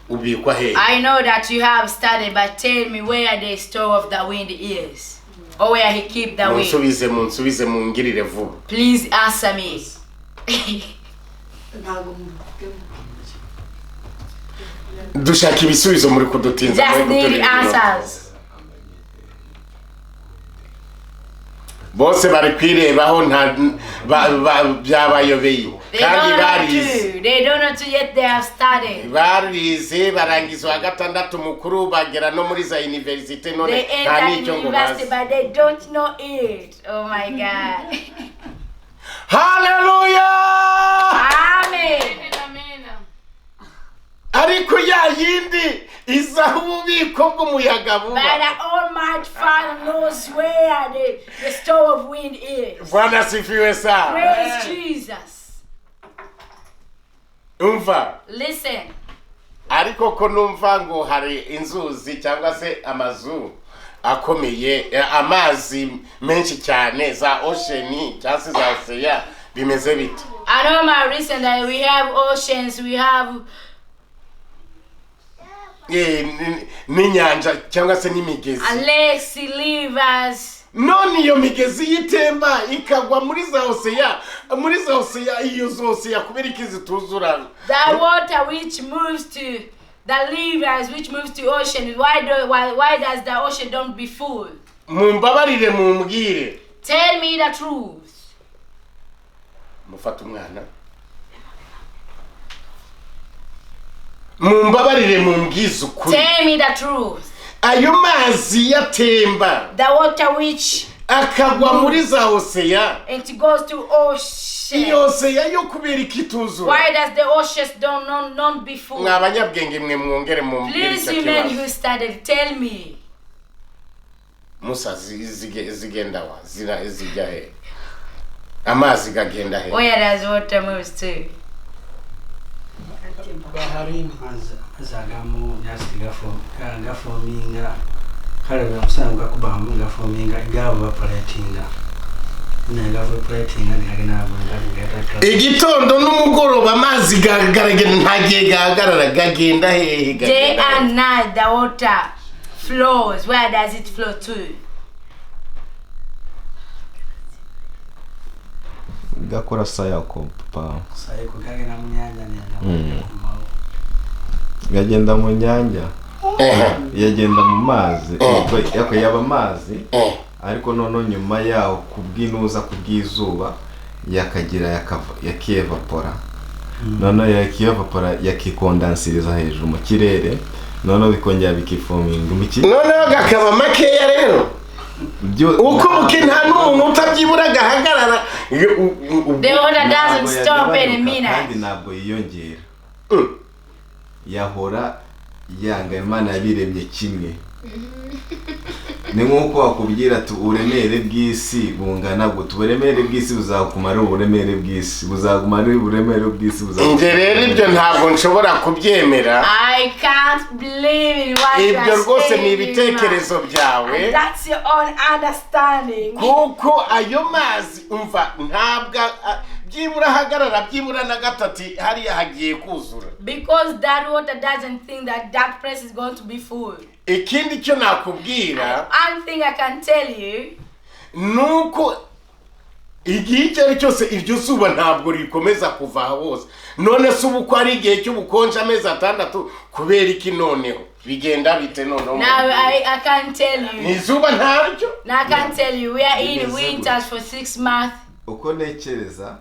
ubikwa he? I know that you have studied, but tell me where the store of the wind is. Or where he keep the wind. Munsubize mungirire vuba. Please answer me. Dushaka ibisubizo muri kudutinza. Just need answers. Bose bari kwirebaho byabayobeye. Kandi barize. They don't know to yet they have studied. Barize barangiza wa gatandatu mukuru bagera no muri za university none nta nicyo ngo bazi. But they don't know it. Oh my God. Hallelujah! Amen. Ariko ya yindi izaho ububiko bw'umuyaga buba. But the Almighty Father knows where the store of wind is. Bwana sifiwe sana. Praise Jesus. Umva. Listen. Ariko ko numva ngo hari inzuzi cyangwa se amazu akomeye, amazi menshi cyane za ocean cyangwa se za ocean bimeze bite? I know my reason that we have oceans, we have n'inyanja cyangwa se n'imigezi. lakes, rivers. None iyo migezi yitemba ikagwa muri za ocean, iyo zose yakubera ikizi tuzura. The water which moves to the rivers which moves to ocean, why does the ocean don't be full? Mumbabarire mumbwire. Tell me the truth. Mufata umwana. Mumbabarire mumbwize ukuri. Tell me the truth. Ayo mazi yatemba, The water which akagwa muri za ocean, it goes to ocean. iyo ocean yo kubera ikituzura. Why does the oceans don't be full? Mwabanyabwenge mwe mwongere mumbwire Please, icyo you men kibazo. who studied, tell me. Musa zigenda wa zijya he? Amazi gagenda he? Where does water moves to? Bahari azagamu gafominga kale bamusanga kubamu gafominga gabo operatinga nega operatinga nagena abanga Igitondo n'umugoroba amazi gagaragara ntagiye gahagarara gagenda he? Day and night the water flows. Where does it flow to? Gakora sayako papa. sayiko gagena mu nyanja nenda Gagenda mu nyanja. Yagenda mu mazi. Yako yaba amazi. ariko none nyuma yaho kubwinuza kubwizuba yakagira yakiyevapora none yakiyevapora yakikondansiriza hejuru mu kirere none bikongera bikifominga umiki none gakaba makeya rero uko nta n'umuntu utabyibura gahagarara the water doesn't stop any minute kandi ntabwo yiyongera yahora yanga Imana yabiremye kimwe ni nkuko wakubwira ati uburemere bw'isi bungana gute uburemere bw'isi buzakumara uburemere bw'isi buzakumara uburemere bw'isi nje rero ibyo ntabwo nshobora kubyemera I can't believe in what you are ibyo rwose saying, ni ibitekerezo byawe and that's your own understanding kuko ayo mazi umva ntabwo byibura hagarara byibura na gatati hariya hagiye kuzura because that water doesn't think that place is going to be full. Ikindi cyo nakubwira One thing I can tell you nuko igihe icyo ari cyose iryo zuba ntabwo rikomeza kuva hose none se ubu ko ari igihe cy'ubukonje amezi 6 kubera iki noneho bigenda bite noneho now I can tell you nizuba ntaryo now I can tell you we are in winters for 6 months uko nekereza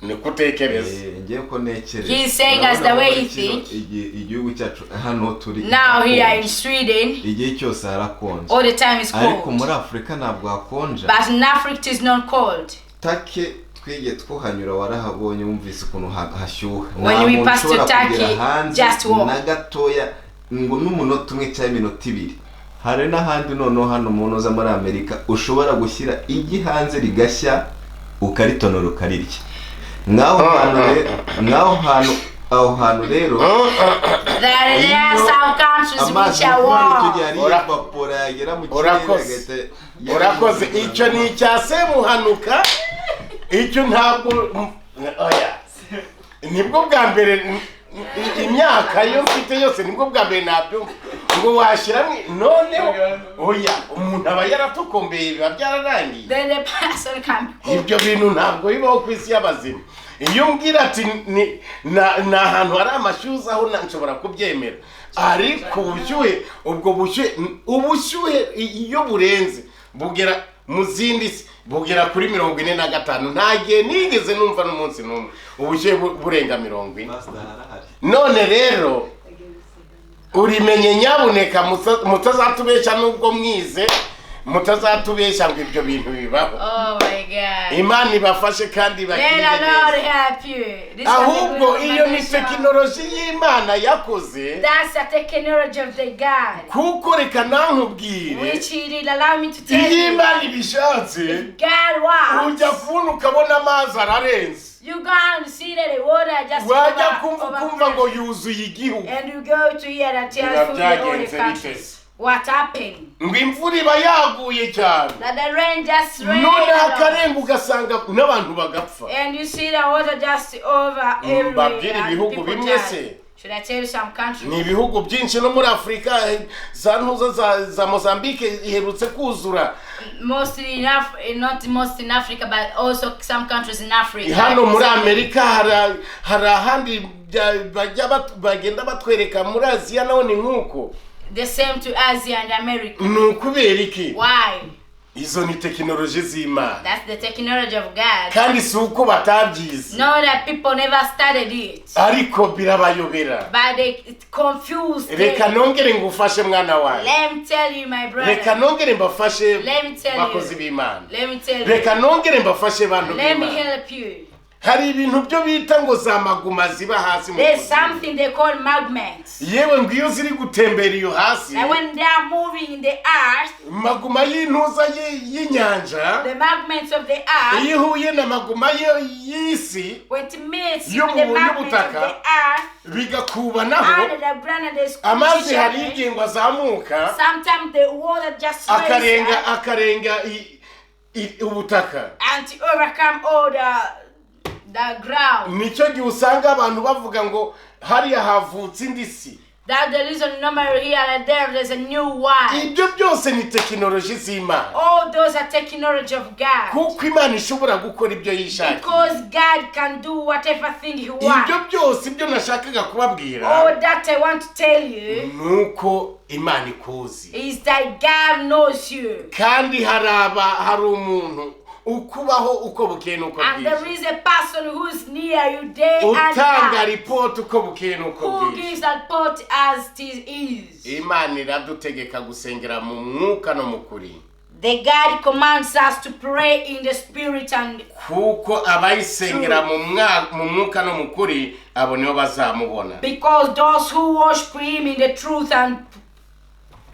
nikutekereza ngiye ko nekereza he's saying as the way he think igihugu cyacu hano turi now here in Sweden igihe cyose harakonje all the time is cold ariko muri Afrika ntabwo hakonje but in Africa it is not cold take twige twuhanyura warahabonye wumvise ukuntu hashyuha when we pass to Turkey just walk na gatoya ngo n'umunota umwe cyangwa iminota 2 hari n'ahandi noneho hano mu za muri Amerika ushobora gushyira igi hanze rigashya ukaritonora ukarirya ngaho hantu rero there are some countries which are warm urakoze icyo ni icyasemuhanuka icyo ntabwo oya nibwo bwa mbere imyaka yo mfite yose nibwo bwa mbere nabyo ngo washira none oya umuntu aba yaratukombeye biba byararangiye then the person can ibyo bintu ntabwo bibaho ku isi y'abazima iyo mbwira ati na ahantu hari amashyuza aho nshobora kubyemera ariko ubushyuhe iyo burenze bugera mu zindi bugera kuri 45 nta gihe nigeze numva n'umunsi n'umwe ubushyuhe burenga 40 none rero urimenye nyabuneka mutazatubesha nubwo mwize mutazatubesha ngo ibyo bintu bibaho oh my god Imana ibafashe kandi bagire ahubwo iyo ni technology y'Imana yakoze that's a technology of the God kuko reka nankubwire which he did allow me to tell you Imana ibishatse God wants ujya kubona ukabona amazi ararenze you go and see that the water just wajya kumva ngo yuzuye igihugu and you go to hear that tears from all the countries what happened ngo imvura iba yaguye cyane that the rain just rained none akarenga ugasanga n'abantu bagapfa and you see the water just over everywhere ibihugu bimwe se should I tell you some countries ni ibihugu byinshi no muri Afrika za ntuza za Mozambique iherutse kuzura mostly not most in Africa but also some countries in Africa hano muri Amerika hari ahandi bagenda batwereka muri Aziya naho ni nkuko the same to Asia and America nukubera iki why izo ni technology z'Imana that's the technology of God kandi si uko batabyize no that people never studied it ariko birabayobera but they confused reka nongere ngufashe mwana wawe let me tell you my brother reka nongere mbafashe let me tell bakozi b'Imana let me tell you reka nongere mbafashe bantu let me b'Imana help you hari ibintu byo bita ngo za maguma ziba hasi mu there's something they call magments yewe ngiyo ziri gutembera iyo hasi and when they are moving in the earth maguma y'intuza y'inyanja the magments of the earth iyo huye na maguma y'isi when it meets with the magments of the earth bigakubanaho under the ground and there's amazi hari igihe azamuka sometimes the water just akarenga ubutaka and to overcome all the ground nicyo gihe usanga abantu bavuga ngo hariya havutse indi si That's the reason normally here and there's a new one. ibyo byose ni tekinoloji z'Imana All those are technology of God. kuko Imana ishobora gukora ibyo yishakiye Because God can do whatever thing He ibyo wants. byose ibyo nashakaga kubabwira All that I want to tell you nuko Imana ikuzi is that God knows you. kandi hari umuntu ukubaho uko bukeye nuko And there bwije is a person who's near you day and utanga night, ripoti uko bukeye nuko who bwije gives a report as it is. Imana iradutegeka gusengera mu mwuka no mu kuri The God commands us to pray in the spirit and kuko abayisengera mu mwuka no mu kuri abo nibo bazamubona because those who worship Him in the truth and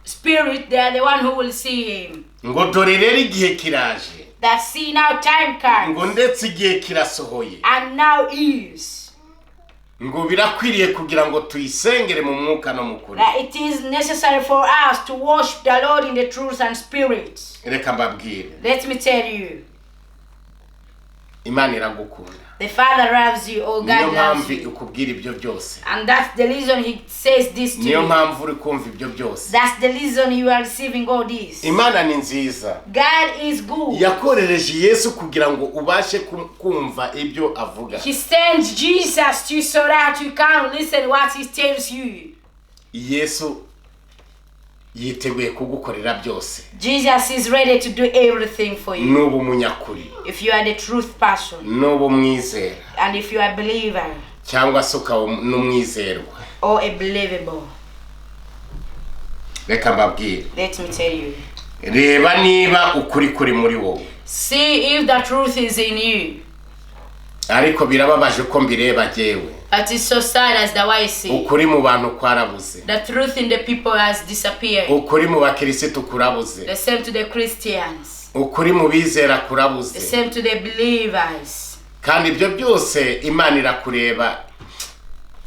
spirit, they are the one who will see Him. ngo dore rero igihe kiraje That see now time ngo comes ndetse igihe kirasohoye and now is. ngo birakwiriye kugira ngo tuyisengere mu mwuka no mu kuri That it is necessary for us to worship the Lord in the truth and spirit. reka mbabwire Let me tell you, Imana iragukunda the Father loves you, oh niyo God loves mpamvu you. ikubwira ibyo byose And that's the reason He says this to niyo you. mpamvu uri kumva ibyo byose That's the reason you are receiving all this. Imana ni nziza God is good. yakorereje Yesu kugira ngo ubashe kumva ibyo avuga He sends Jesus to you so that you can listen what He tells you. Yesu yiteguye kugukorera byose Jesus is ready to do everything for you. nubu umunyakuri If you are the truth person nubu mwizera and if you are a believer cyangwa se ukaba n'umwizerwa or a believable, reka mbabwire let me tell you. reba niba ukuri kuri muri wowe See if the truth is in you. ariko birababaje ko mbireba jyewe But it's so sad as the way I see. ukuri mu bantu kwarabuze The truth in the people has disappeared. ukuri mu bakirisitu kurabuze The same to the Christians. ukuri mu bizera The kurabuze same to the believers. kandi ibyo byose Imana irakureba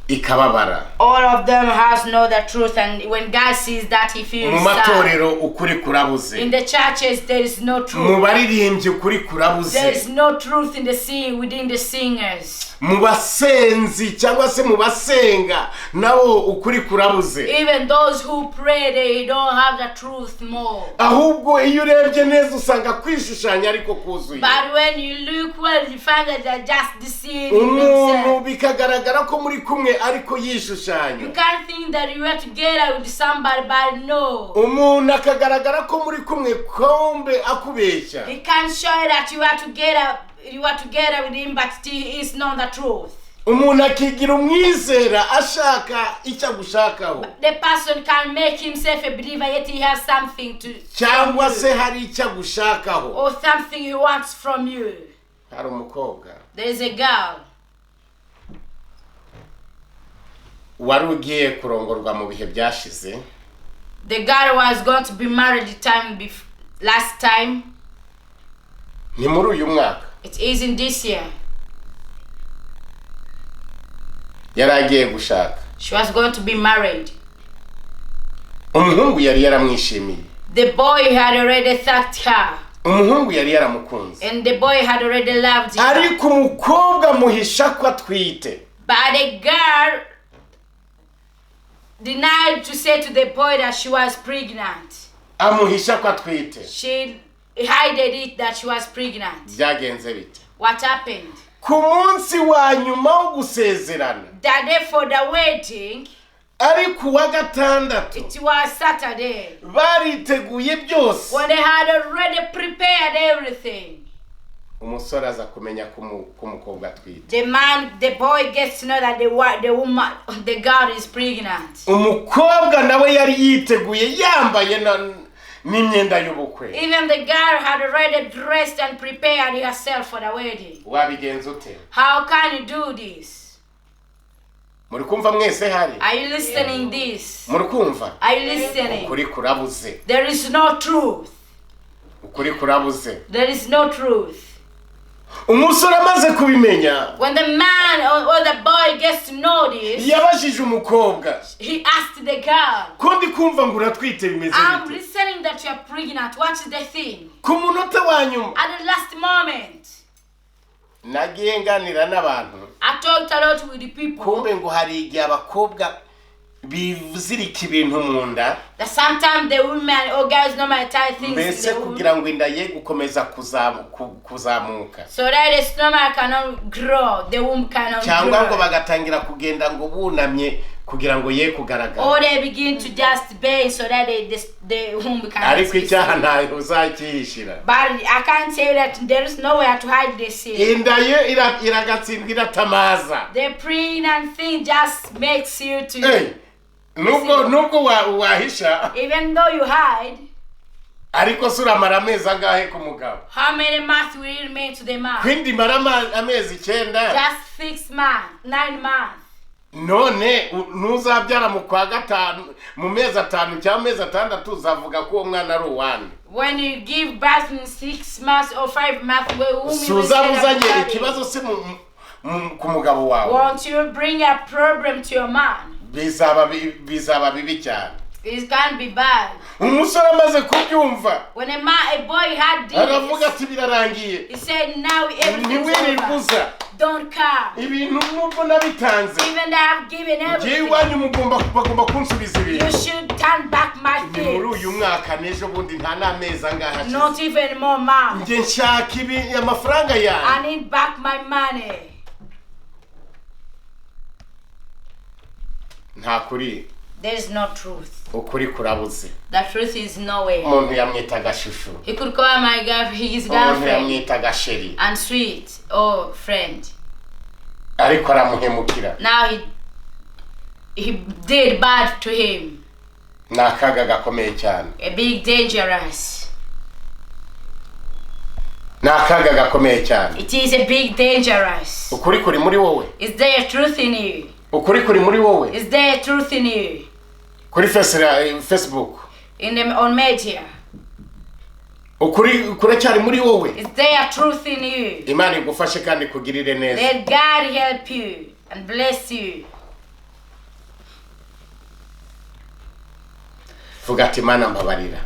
ikababara All of them has know the truth, and when God sees that, He mu feels sad. matorero ukuri kurabuze In the churches there is no mu truth. baririmbyi ukuri There kurabuze is no truth in the singing within the singers. mu basenzi cyangwa se mu basenga nabo ukuri kurabuze Even those who pray, they don't have the truth more. ahubwo iyo urebye neza usanga kwishushanya ariko kuzuye But when you look well, you find that they're just deceiving umuntu themselves. bikagaragara ko muri kumwe ariko You yishushanya can't think that you are together with somebody, but no. umuntu akagaragara ko muri kumwe kombe akubeshya He can't show that you are together with him, but he is not the truth. umuntu akigira umwizera ashaka icyo agushakaho The person can make himself a believer, yet he has something to cyangwa se hari icyo agushakaho or something he wants from you. hari umukobwa There is a girl wari ugiye kurongorwa mu bihe byashize The girl was going to be married last time. ni muri uyu mwaka It is in this year. yari agiye gushaka She was going to be married. umuhungu yari yaramwishimiye The boy had already thanked her. umuhungu yari yaramukunze And the boy had already loved her. ariko umukobwa muhisha ko atwite But the girl denied to say to the boy that she was pregnant. amuhisha ko atwite She hid it that she was pregnant. byagenze bite What happened? ku munsi wa nyuma wo gusezerana The day for the wedding, ari ku wa gatandatu it was Saturday. bariteguye byose When they had already prepared everything, umusore aza kumenya ko umukobwa atwite the boy gets to know that the girl is pregnant. umukobwa nawe yari yiteguye yambaye n'imyenda y'ubukwe Even the girl had already dressed and prepared herself for the wedding. wabigenza ute How can you do this? muri kumva mwese hari Are you listening this? muri kumva Are you listening? ukuri kurabuze There is no truth. ukuri kurabuze There is no truth. umusore amaze kubimenya When the man or the boy gets to know this, yabajije umukobwa he asked the girl, ko ndi kumva ngo uratwite bimeze I'm bite listening that you are pregnant. What is the thing? ku munota wa nyuma At the last moment, nagiye nganira n'abantu I talked a lot with the people. kumbe ngo hari igihe abakobwa bizirika ibintu mu nda that sometimes the women or girls normally tie things in mbese the womb kugira ngo inda ye gukomeza kuzamuka so that the stomach cannot grow, the womb cannot cyangwa ngo grow. bagatangira kugenda ngo bunamye kugira ngo ye kugaragara Or they begin to just bend so that the womb cannot ariko be icyaha seen. ntayo uzakihishira But I can't say that there is nowhere to hide the sin. inda ye iragatsindwa iratamaza The pregnant thing just makes you to, Hey, nubwo wahisha even though you hide, ariko se uramara amezi angahe ku mugabo how many months will it remain to the man? kwindi mara amezi 9 Just 6 months, 9 months. none ntuzabyara mu kwa gatanu mu mezi 5 cyangwa amezi 6 uzavuga ko uwo mwana ari uwande When you give birth in 6 months or 5 months, uzabuzanye ikibazo se ku mugabo wawe won't you bring a problem to your man? bizaba bibi cyane. It can't be bad. Umusore amaze kubyumva When a boy had aravuga this, ati birarangiye he said, now everything's ntiwiribuza over. Don't come. ibintu nubwo nabitanze Even though I have given ngiye everything, iwanyu bagomba kunsubiza you ibintu should turn back my ni muri uyu things. mwaka n'ejo bundi nta n'amezi angahe Not hashize even more months. njye nshaka amafaranga yanjye I need back my money. nta kuri There is no truth. ukuri kurabuze The truth is nowhere. umuntu yamwitaga shushu He could call my his umuntu girlfriend yamwitaga sheri and sweet or friend. ariko aramuhemukira Now he did bad to him. ni akaga gakomeye cyane A big dangerous. ni akaga gakomeye cyane It is a big dangerous. ukuri kuri muri wowe Is there a truth in you? ukuri kuri muri wowe Is there a truth in you? kuri Facebook On media? ukuri kuracyari muri wowe Is there a truth in you? Imana igufashe kandi kugirire neza Let God help you and bless you. vuga ati Imana mbabarira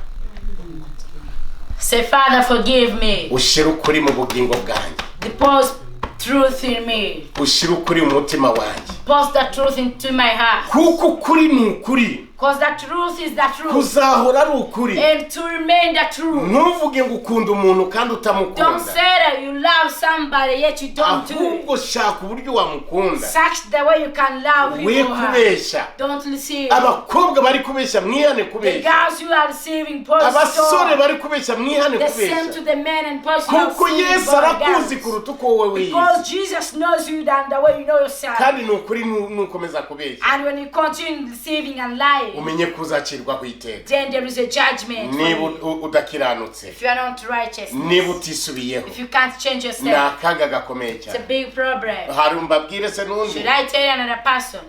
Say, Father, forgive me. ushira ukuri mu bugingo bwanjye Deposit truth in me. ushira ukuri mu mutima wanjye Post the truth into my heart. kuko ukuri ni ukuri Because the truth is the truth. kuzahora ari ukuri And to remain the truth. ntuvuge ngo ukunda umuntu kandi Don't utamukunda say that you love somebody yet you don't do ahubwo it. shaka uburyo wamukunda Search the way you can love him we or her. kubeshya Don't deceive. abakobwa bari kubeshya mwihane The kubeshya girls you are deceiving post abasore bari kubeshya mwihane the same kubeshya to the men and post you are kuko deceiving Yesu both arakuzi girls. kuruta uko wowe wiyizi Because Jesus knows you than the way you know yourself. kandi ni ukuri nukomeza kubeshya And when you continue deceiving and lying, umenye ko uzacirwaho iteka then there is a judgment for niba you. udakiranutse If you are not righteous, niba utisubiyeho if you can't change ni yourself, akaga gakomeye it's a cyane big problem. hari mbabwire se n'undi Should I tell you another person?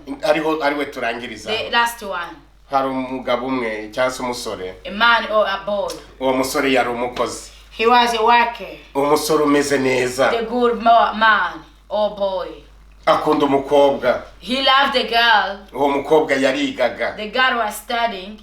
ariwe turangiriza The last one. hari umugabo umwe cyangwa se umusore A man or a boy. uwo musore yari umukozi He was a worker. umusore umeze neza The good man or boy. akunda umukobwa He loved the girl. uwo mukobwa yarigaga The girl was studying.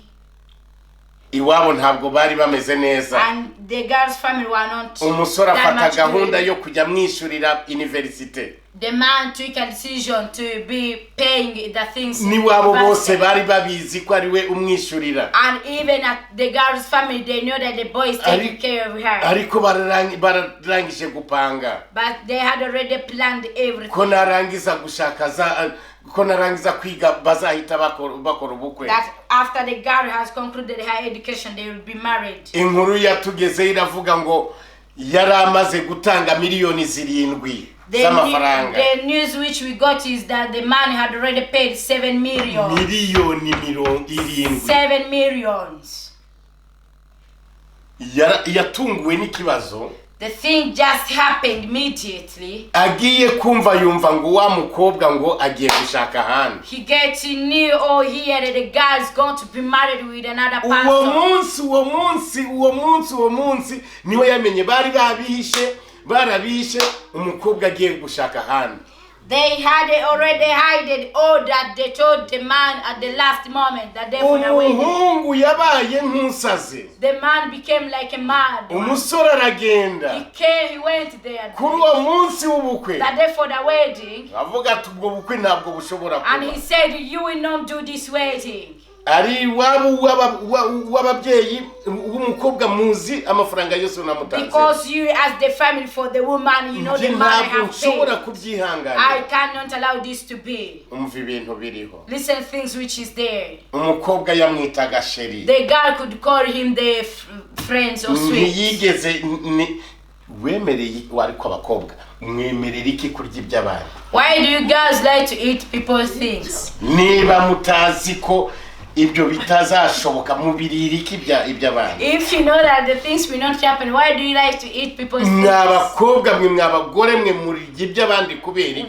iwabo ntabwo bari bameze neza And the girl's family were not umusore that afata much gahunda good. yo kujya mwishyurira universite The man took a decision to be paying the things. n'iwabo bose university. bari babizi ko ari we umwishyurira And even at the girl's family, they know that the boy is taking care of her. ariko bararangije gupanga But they had already planned ko everything. narangiza gushaka ko narangiza kwiga bazahita bakora ubukwe That after the girl has concluded her education, they will be married. inkuru yatugezeho iravuga ngo yari amaze gutanga miliyoni 7 z'amafaranga The news which we got is that the man had already paid 7 million. miliyoni 7 7 millions. yatunguwe n'ikibazo The thing just happened immediately. agiye kumva yumva ngo wa mukobwa ngo agiye gushaka ahandi He gets knew or hear that the guy is going to be married with another uwo munsi niwe yamenye bari barabishe umukobwa agiye gushaka ahandi They had already hidden all that they told the man at the last moment, the day for the wedding. umuhungu yabaye nk'usaze, The man became like a mad one. umusore aragenda He went there kuri uwo munsi w'ubukwe, the day for the wedding, avuga ati ubwo bukwe ntabwo bushobora and kuba. he said, "You will not do this wedding." Ari iwabo w'ababyeyi w'umukobwa muzi amafaranga yose unamutanze, Because you, as the family for the woman, you know the njye man I ntabwo have nshobora paid. kubyihanganira. I cannot allow this to be. Umva ibintu biriho. Listen, things which is there. Umukobwa yamwitaga sheri, The girl could call him the friends or sweet. ntiyigeze wemereye ariko abakobwa mwemerera iki kurya iby'abandi? Why do you guys like to eat people's things? Niba mutazi ko ibyo bitazashoboka mubirira iki iby'abandi? If you know that the things will not happen, why do you like to eat people's things? Mwabakobwa mwe mwabagore mwe murya iby'abandi kubera iki?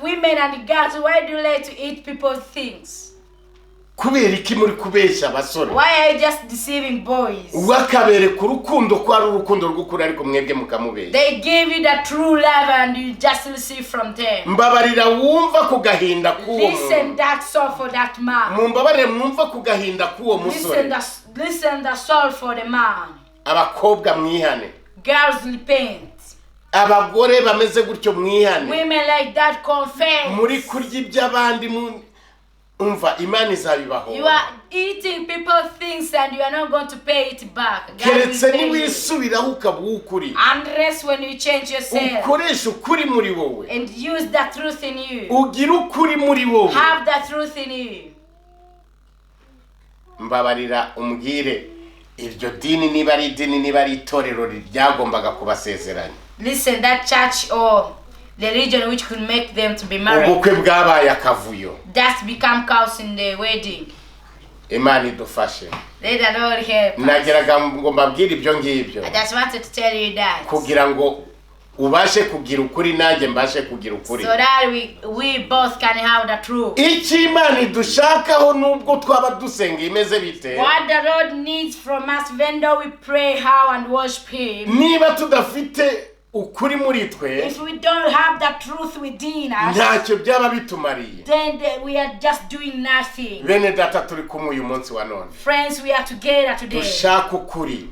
Women and the girls, why do you like to eat people's things? Kubera iki muri kubeshya abasore? Why are you just deceiving boys? Wakabereka urukundo ko ari urukundo rw'ukuri ariko mwebwe mukamubeshya. They give you the true love and you just receive from them. Mbabarira wumva ku gahinda k'uwo Listen muntu. that soul for that man. Mumbabarire mwumva ku gahinda k'uwo musore. Listen the soul for the man. Abakobwa mwihane. Girls repent. Abagore bameze gutyo mwihane. Women like that confess. Muri kurya iby'abandi umva Imana izabibaho. You are eating people's things and you are not going to pay it back. God Keretse will pay you. niwisubiraho ukabuha ukuri. Unless when you change yourself Ukoresha ukuri muri wowe. and use the truth in you. Ugira ukuri muri wowe. Have the truth in you. Mbabarira umbwire iryo dini niba ari idini niba ari itorero ryagombaga kubasezeranya. Listen, that church or the religion which could make them to be married, Ubukwe bwabaye akavuyo. that's become chaos in the wedding. Imana idufashe. Let the Lord help us. Nageraga ngo mbabwire ibyo ngibyo I just wanted to tell you that. kugira ngo ubashe kugira ukuri nanjye mbashe kugira ukuri. So that we both can have the truth. Iki Imana idushakaho nubwo twaba dusenga imeze bite, What the Lord needs from us, even though we pray how and worship Him, niba tudafite ukuri muri twe if we don't have the truth within us, ntacyo byaba bitumariye. then we are just doing nothing. Bene data turi kumwe uyu munsi wa none, Friends, we are together today. dushaka ukuri,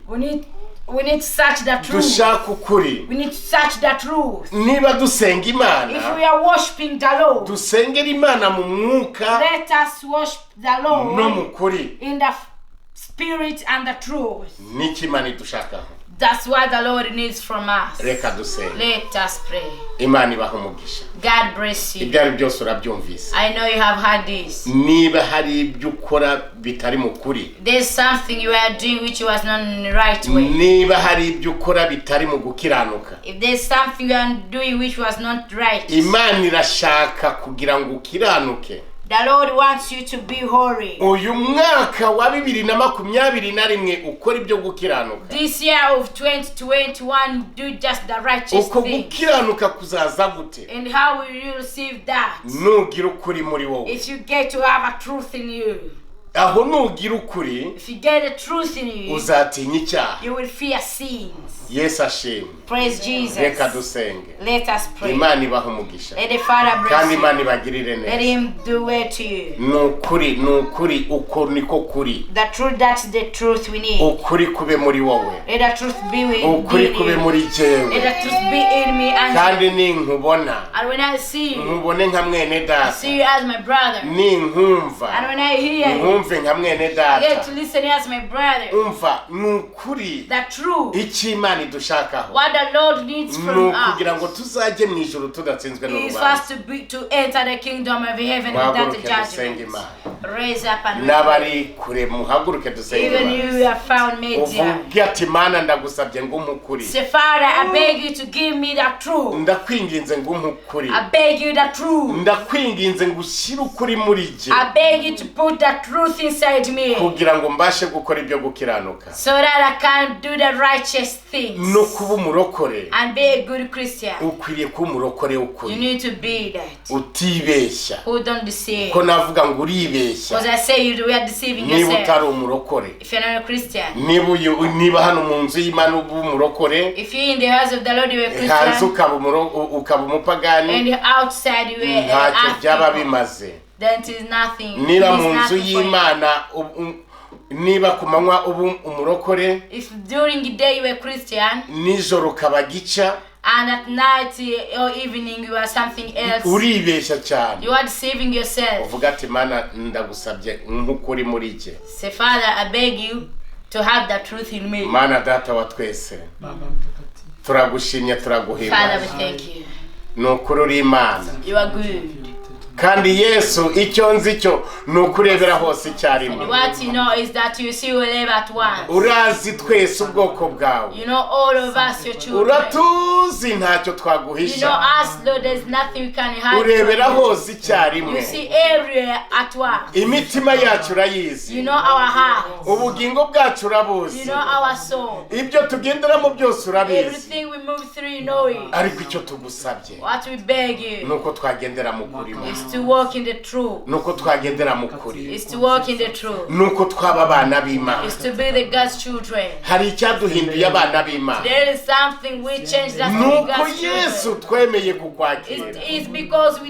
We need to search the truth. dushaka ukuri. We need to search the truth. Niba dusenga If Imana, we are worshiping the Lord, dusengera Imana mu mwuka let us worship the no mu Lord kuri. in the spirit and the truth. Niki Imana idushakaho? That's what the Lord needs from us. Reka dusenge. Let us pray. Imana ibaha umugisha. God bless you. Ibyo ari byose urabyumvise. I know you have heard this. Niba hari ibyo ukora bitari mu kuri, There's something you are doing which was not in the right way. niba hari ibyo ukora bitari mu gukiranuka, If there's something you are doing which was not right, Imana irashaka kugira ngo ukiranuke. the Lord wants you to be holy. Uyu mwaka wa 2021 ukora ibyo gukiranuka. This year of 2021, do just the righteous Uko thing. gukiranuka kuzaza gute? And how will you receive that? Nugira ukuri muri wowe. If you get to have a truth in you. Aho nugira ukuri If you get the truth in you, uzatinya icyaha. you will fear sins. Yesu ashimwe. Praise Jesus. Reka dusenge. Let us pray. Imana ibaha umugisha. Let the Father bless Kandi you. Imana ibagirire Let neza. Him do well to you. Nukuri uko niko kuri. The truth, that's the truth we need. Ukuri kube muri wowe. Let the truth be with Ukuri kube you. muri Let jewe. the truth be in me and Kandi ninkubona and when I see you, nkubone nka mwene I data. see you as my brother. And Ninkumva when I hear you, nkumve nka mwene I get data. to listen as my brother. Umva nukuri The truth, icyo Imana idushakaho what the Lord needs from nukugira ngo us tuzajye mu ijuru tudatsinzwe is n'urubanza. first to enter the kingdom of heaven without Muhaguruke dusenge judgment. Imana. Raise up and N'abari kure muhaguruke dusenge even Imana. you are found media. Uvuge ati Mana ndagusabye ngo umukuri. Say, Father, I beg you to give me the truth. Ndakwinginze ngo umukuri. I beg you the truth. Ndakwinginze ngo ushyire ukuri muri jye I beg you to put the truth inside me kugira ngo mbashe gukora ibyo gukiranuka so that I can do the righteous things no kuba umurokore. and be a good Christian. Ukwiriye kuba umurokore You w'ukuri need to be that. utibeshya. Who don't deceive. Ko navuga ngo uribeshya uribeshya Because I say we are deceiving niba yourself. utari umurokore If you're not a Christian. niba hano mu nzu y'Imana uba umurokore If you're in the house of the Lord, you're a hanze Christian. ukaba umupagani And outside you were ntacyo byaba an bimaze then it is nothing. niba It is mu nzu nothing for you. y'Imana niba ku manywa ubu umurokore If during the day you were Christian nijoro ukaba gica and at night or evening you are something else, uribeshya cyane you are deceiving yourself. uvuga ati Mana ndagusabye nk'ukuri muri iki Say, Father, I beg you to have that truth in me. Mana data wa twese turagushimye Father, we turaguhimbaza thank you. ni ukuri uri Imana You are good. kandi Yesu icyo nzi cyo ni ukurebera hose icyarimwe What you know is that you see we live at once. urazi twese ubwoko bwawe You know all of us, your children. uratuzi ntacyo You twaguhisha know us, Lord, there's nothing we can hide urebera from you. hose icyarimwe You see everywhere at once. imitima yacu urayizi You know our hearts. ubugingo bwacu You urabuzi know our soul. ibyo tugenderamo byose urabizi Everything we move through, you know it. ariko icyo tugusabye What we beg you ni uko twagendera mu kuri is to walk in the truth. ni uko twagendera mu kuri Is to walk in the truth. ni uko twaba abana b'Imana Is to be the God's children. hari icyaduhinduye abana b'Imana There is something we changed us to ni be uko God's Yesu children. twemeye kukwakira It's because we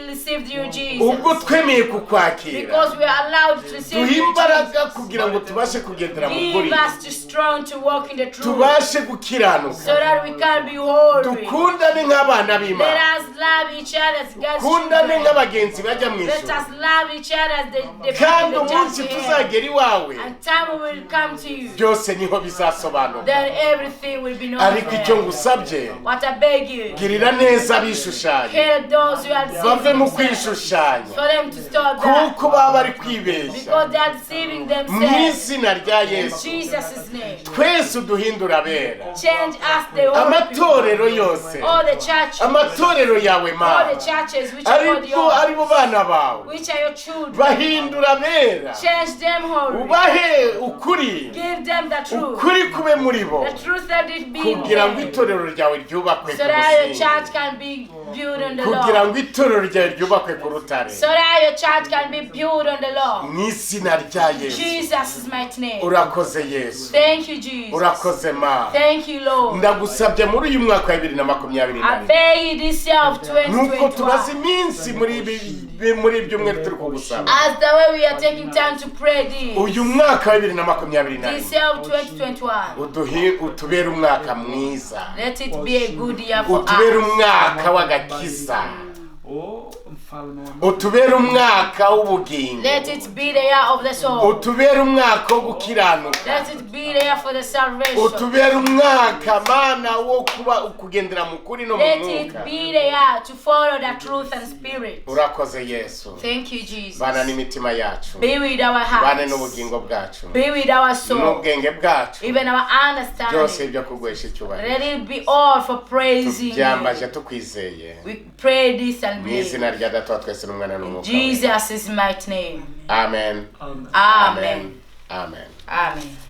received you, Jesus. ubwo twemeye kukwakira Because we are allowed to receive duhe you, imbaraga Jesus. kugira ngo tubashe kugendera mu kuri Give us to strong to walk in the truth. tubashe gukiranuka So that we can be holy. dukundane nk'abana Let b'Imana us love each other as God's dukundane children. nk'abagenzi bajya mu Let ijuru us love each other as the kandi people umunsi just here. tuzagera iwawe And time will come to you. byose niho bizasobanuka Then everything will be known. ariko icyo there. ngusabye What I beg you, girira neza abishushanya help those who are bave deceiving mu themselves. kwishushanya For them to stop that. kuko baba bari kwibeshya Because they are deceiving mu themselves. izina rya In Yesu Jesus' name. twese uduhindura abera Change us the whole amatorero yose all the churches. amatorero yawe All Mana the churches which are called ariko aribo yours. bana bawe Which are your children. bahindura abera Change them holy. ubahe ukuri Give them the truth. ukuri kube muri bo The truth that it be in kugira ngo them. itorero ryawe ryubakwe So ku that your musingi church can be built on the kugira law. ngo itorero ryawe ryubakwe ku rutare So that your church can be built on the law. mu izina rya Yesu Jesus' mighty name. urakoze Yesu Thank you, Jesus. urakoze Mana Thank you, Lord. ndagusabye muri uyu mwaka wa 2024 I beg you this year of nuko tubaze 2021. iminsi muri ibyumweru turi kugusaba As the way we are taking time to pray this. uyu mwaka wa 2024 This year of 2021. utubere umwaka mwiza Let it be a good year for utubere us. umwaka w'agakiza utubere umwaka w'ubugingo Let it be the year of the soul. utubere umwaka wo gukiranuka Let it be the year for the salvation. utubere umwaka Mana wo kugendera mu kuri no mu Let it mwuka be the year to follow the truth and spirit. urakoze Yesu Thank you, Jesus. bana n'imitima yacu Be with our bane hearts. n'ubugingo bwacu Be with our soul. n'ubwenge bwacu Even our byose understanding. byo kugwesha icyubahiro Let it be all for praising tubyambaje you. tukwizeye We pray this and mu believe. izina rya data wa twese n'umwana n'umwuka we. Jesus' mighty name. Amen. Amen. Amen. Amen.